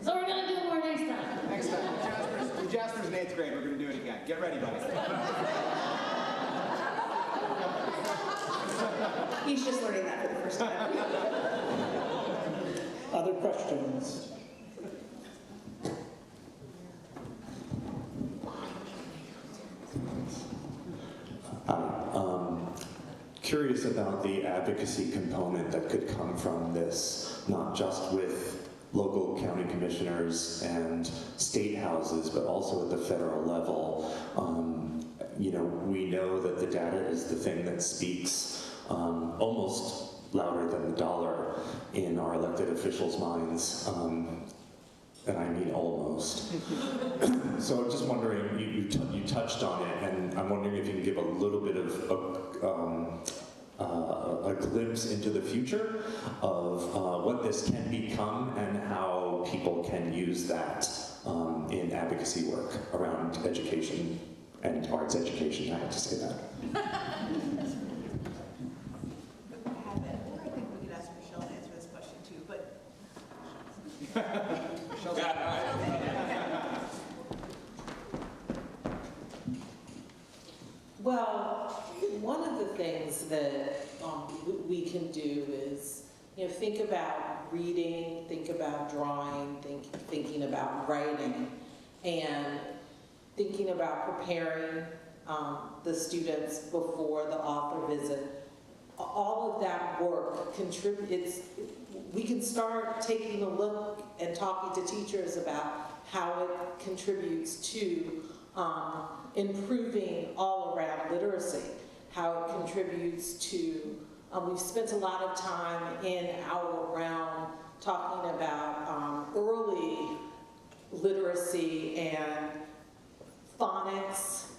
S3: So we're gonna do more next time.
S2: Next time. Jasper's in 8th grade. We're gonna do it again. Get ready, buddy.
S4: He's just learning that for the first time.
S9: Other questions?
S11: Curious about the advocacy component that could come from this, not just with local county commissioners and state houses, but also at the federal level. We know that the data is the thing that speaks almost louder than the dollar in our elected officials' minds. And I mean almost. So I'm just wondering, you touched on it, and I'm wondering if you can give a little bit of a glimpse into the future of what this can become and how people can use that in advocacy work around education and arts education. I have to say that.
S4: I think we could ask Michelle to answer this question too, but
S12: Well, one of the things that we can do is, think about reading, think about drawing, thinking about writing, and thinking about preparing the students before the author visit. All of that work contributes. We can start taking a look and talking to teachers about how it contributes to improving all-around literacy, how it contributes to, we've spent a lot of time in our realm talking about early literacy and phonics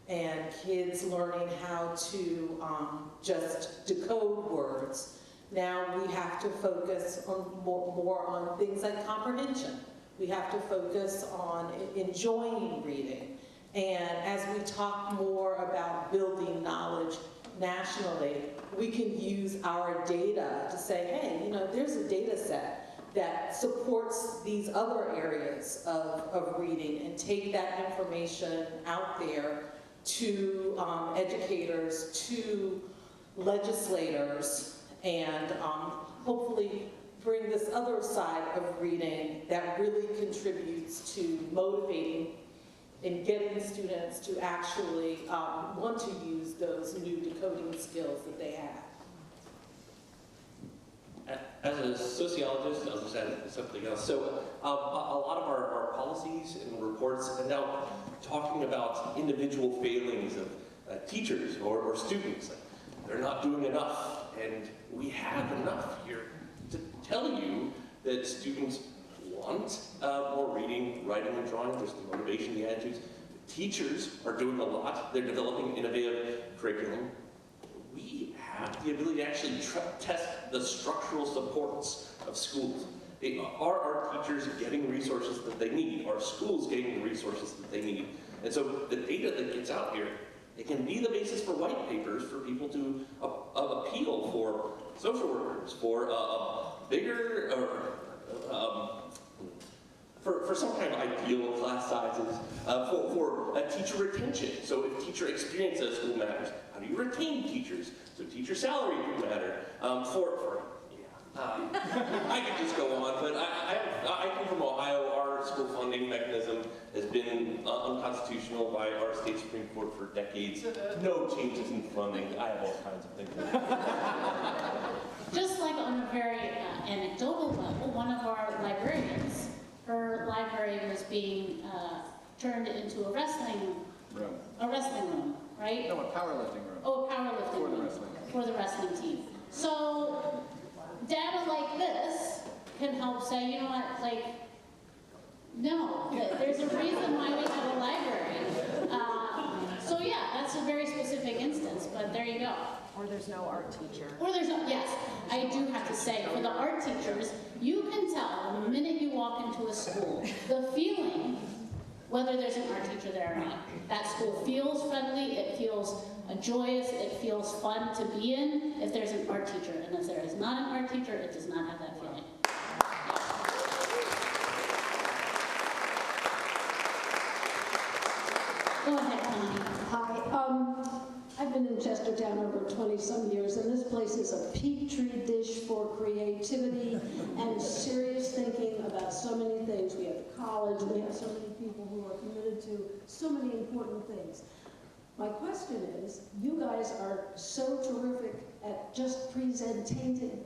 S12: and kids learning how to just decode words. Now we have to focus on more on things like comprehension. We have to focus on enjoying reading. And as we talk more about building knowledge nationally, we can use our data to say, hey, there's a data set that supports these other areas of reading, and take that information out there to educators, to legislators, and hopefully bring this other side of reading that really contributes to motivating and getting students to actually want to use those new decoding skills that they have.
S8: As a sociologist, I'll just add something else. So a lot of our policies and reports are now talking about individual failings of teachers or students. They're not doing enough, and we have enough here to tell you that students want more reading, writing, and drawing. There's the motivation, the attitudes. Teachers are doing a lot. They're developing innovative curriculum. We have the ability to actually test the structural supports of schools. Are our teachers getting resources that they need? Are schools getting the resources that they need? And so the data that gets out here, it can be the basis for white papers for people to appeal for social workers, for bigger, for some kind of ideal class sizes, for teacher retention. So if teacher experience at school matters, how do you retain teachers? So teacher salary could matter. I could just go on, but I come from Ohio. Our school funding mechanism has been unconstitutional by our state Supreme Court for decades. No changes in funding. I have all kinds of things.
S3: Just like on a very anecdotal level, one of our librarians, her library was being turned into a wrestling room, right?
S2: No, a powerlifting room.
S3: Oh, a powerlifting room for the wrestling team. So data like this can help say, you know what, no, there's a reason why we have a library. So yeah, that's a very specific instance, but there you go.
S6: Or there's no art teacher.
S3: Or there's no, yes, I do have to say, for the art teachers, you can tell the minute you walk into a school, the feeling, whether there's an art teacher there or not. That school feels friendly, it feels joyous, it feels fun to be in if there's an art teacher. And if there is not an art teacher, it does not have that feeling. Go ahead, Connie.
S13: Hi. I've been in Chestertown over 20-some years, and this place is a petri dish for creativity and serious thinking about so many things. We have college, we have so many people who are committed to so many important things. My question is, you guys are so terrific at just presenting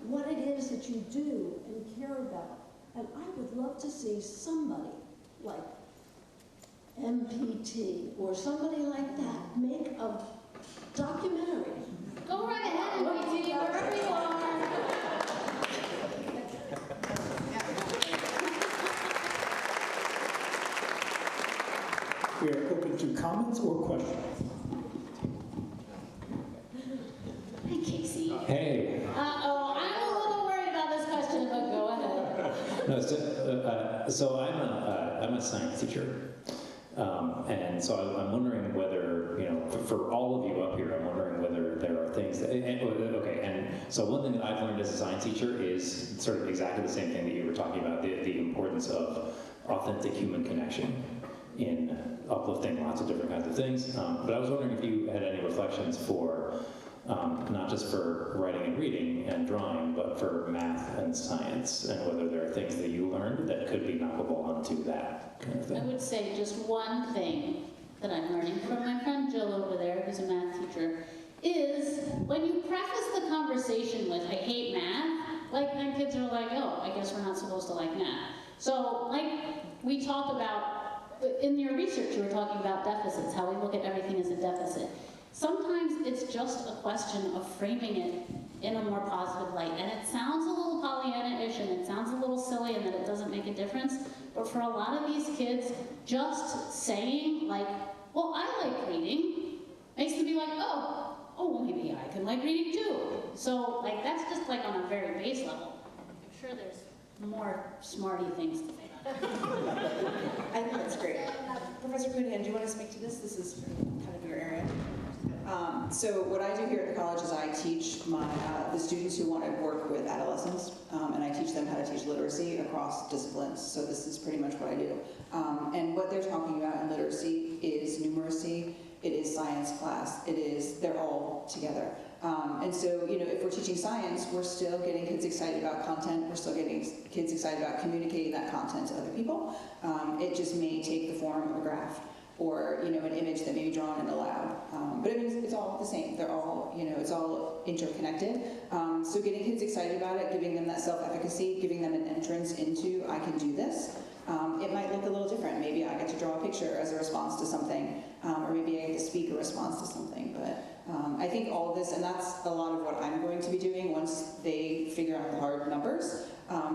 S13: what it is that you do and care about. And I would love to see somebody like MPT or somebody like that make a documentary.
S3: Go right ahead, MPT, wherever you are.
S9: We are open to comments or questions.
S14: So I'm a science teacher, and so I'm wondering whether, for all of you up here, I'm wondering whether there are things that, and so one thing that I've learned as a science teacher is sort of exactly the same thing that you were talking about, the importance of authentic human connection in uplifting lots of different kinds of things. But I was wondering if you had any reflections for, not just for writing and reading and drawing, but for math and science, and whether there are things that you learned that could be knockable onto that kind of
S3: I
S14: thing.
S3: would say just one thing that I'm learning from my friend Jill over there, who's a math teacher, is when you preface the conversation with, I hate math, like then kids are like, oh, I guess we're not supposed to like math. So like we talk about, in your research you were talking about deficits, how we look at everything as a deficit. Sometimes it's just a question of framing it in a more positive light. And it sounds a little Pollyanna-ish and it sounds a little silly and that it doesn't make a difference. But for a lot of these kids, just saying like, well, I like reading, makes them be like, oh, well, maybe I can like reading too. So like that's just like on a very base level. I'm sure there's more smarty things to say about it.
S4: I think that's great. Professor Coonihan, do you want to speak to this? This is kind of your area.
S15: So what I do here at the college is I teach the students who want to work with adolescents, and I teach them how to teach literacy across disciplines. So this is pretty much what I do. And what they're talking about in literacy is numeracy, it is science class, they're all together. And so, if we're teaching science, we're still getting kids excited about content, we're still getting kids excited about communicating that content to other people. It just may take the form of a graph, or an image that may be drawn in aloud. But I mean, it's all the same. They're all, it's all interconnected. So getting kids excited about it, giving them that self-efficacy, giving them an entrance into, I can do this. It might look a little different. Maybe I get to draw a picture as a response to something, or maybe I get to speak a response to something. But I think all of this, and that's a lot of what I'm going to be doing once they figure out the hard numbers.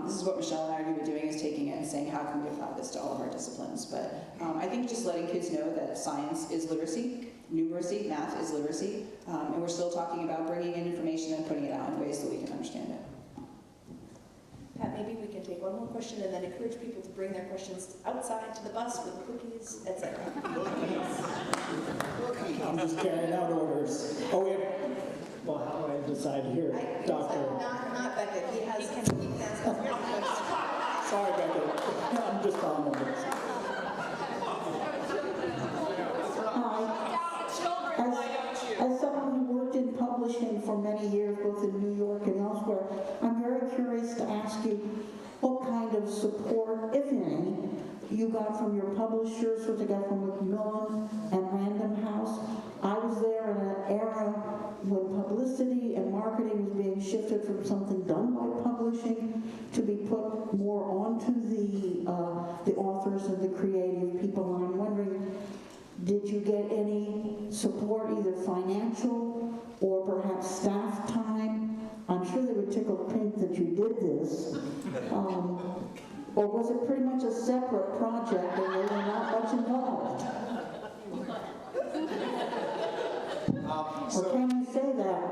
S15: This is what Michelle and I are going to be doing, is taking it and saying, how can we apply this to all of our disciplines? But I think just letting kids know that science is literacy, numeracy, math is literacy, and we're still talking about bringing in information and putting it out in ways that we can understand it.
S4: Pat, maybe we can take one more question and then encourage people to bring their questions outside to the bus with cookies, etc.
S9: I'm just carrying out orders. Oh, well, how do I decide here, Doctor?
S4: Not Beckett. He has.
S9: Sorry, Beckett. I'm just on numbers.
S16: As someone who worked in publishing for many years, both in New York and elsewhere, I'm very curious to ask you what kind of support, if any, you got from your publishers, what you got from Macmillan and Random House. I was there in an era when publicity and marketing was being shifted from something done by publishing to be put more onto the authors and the creative people. And I'm wondering, did you get any support, either financial or perhaps staff time? I'm sure they were tickled pink that you did this. Or was it pretty much a separate project and they were not much involved? Or can you say that?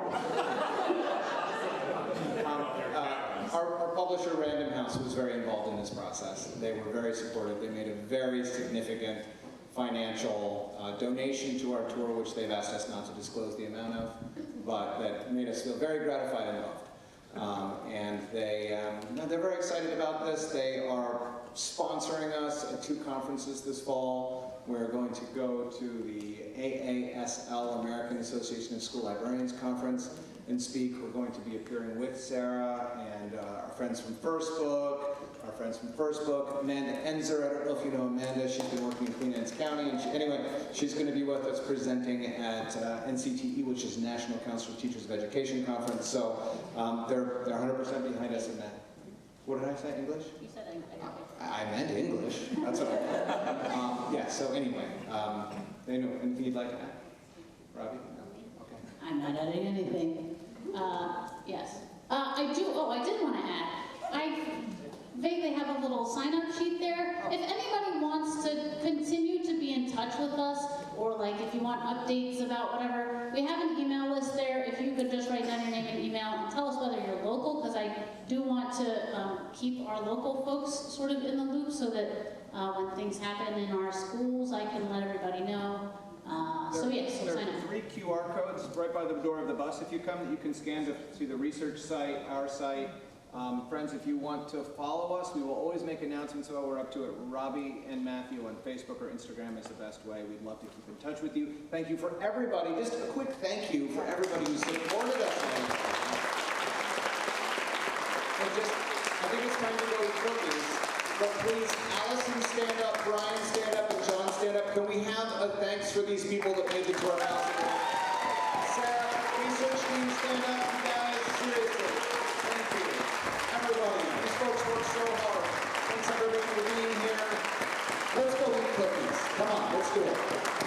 S2: Our publisher, Random House, was very involved in this process. They were very supportive. They made a very significant financial donation to our tour, which they've asked us not to disclose the amount of, but that made us feel very gratified and involved. And they're very excited about this. They are sponsoring us at 2 conferences this fall. We're going to go to the AASL, American Association of School Librarians Conference, and speak. We're going to be appearing with Sarah and our friends from First Book, Amanda Enzer. I don't know if you know Amanda. She's been working in Queen Anne's County. And she's going to be with us presenting at NCTE, which is National Council of Teachers of Education Conference. So they're 100% behind us in that. What did I say, English?
S3: You said English.
S2: I meant English. That's what I meant. So anyway, anything you'd like to add? Robbie? No? Okay.
S3: I'm not adding anything. Yes. I did want to add. I vaguely have a little sign-up sheet there. If anybody wants to continue to be in touch with us or like if you want updates about whatever, we have an email list there. If you could just write down your name and email and tell us whether you're local, because I do want to keep our local folks sort of in the loop so that when things happen in our schools, I can let everybody know. So yes, so
S17: there
S3: sign
S17: are
S3: up.
S17: 3 QR codes right by the door of the bus if you come that you can scan to see the research site, our site. Friends, if you want to follow us, we will always make announcements about what we're up to at Robbie and Matthew on Facebook or Instagram is the best way. We'd love to keep in touch with you. Thank you for everybody. Just a quick thank you for everybody who supported us. And I think it's time to go eat cookies. But please, Allison, stand up, Brian, stand up, and John, stand up. Can we have a thanks for these people that made it to our house today? Sarah, research team, stand up, you guys. Seriously. Thank you. Everybody, these folks work so hard. Thanks everybody for being here. Let's go eat cookies. Come on, let's do it.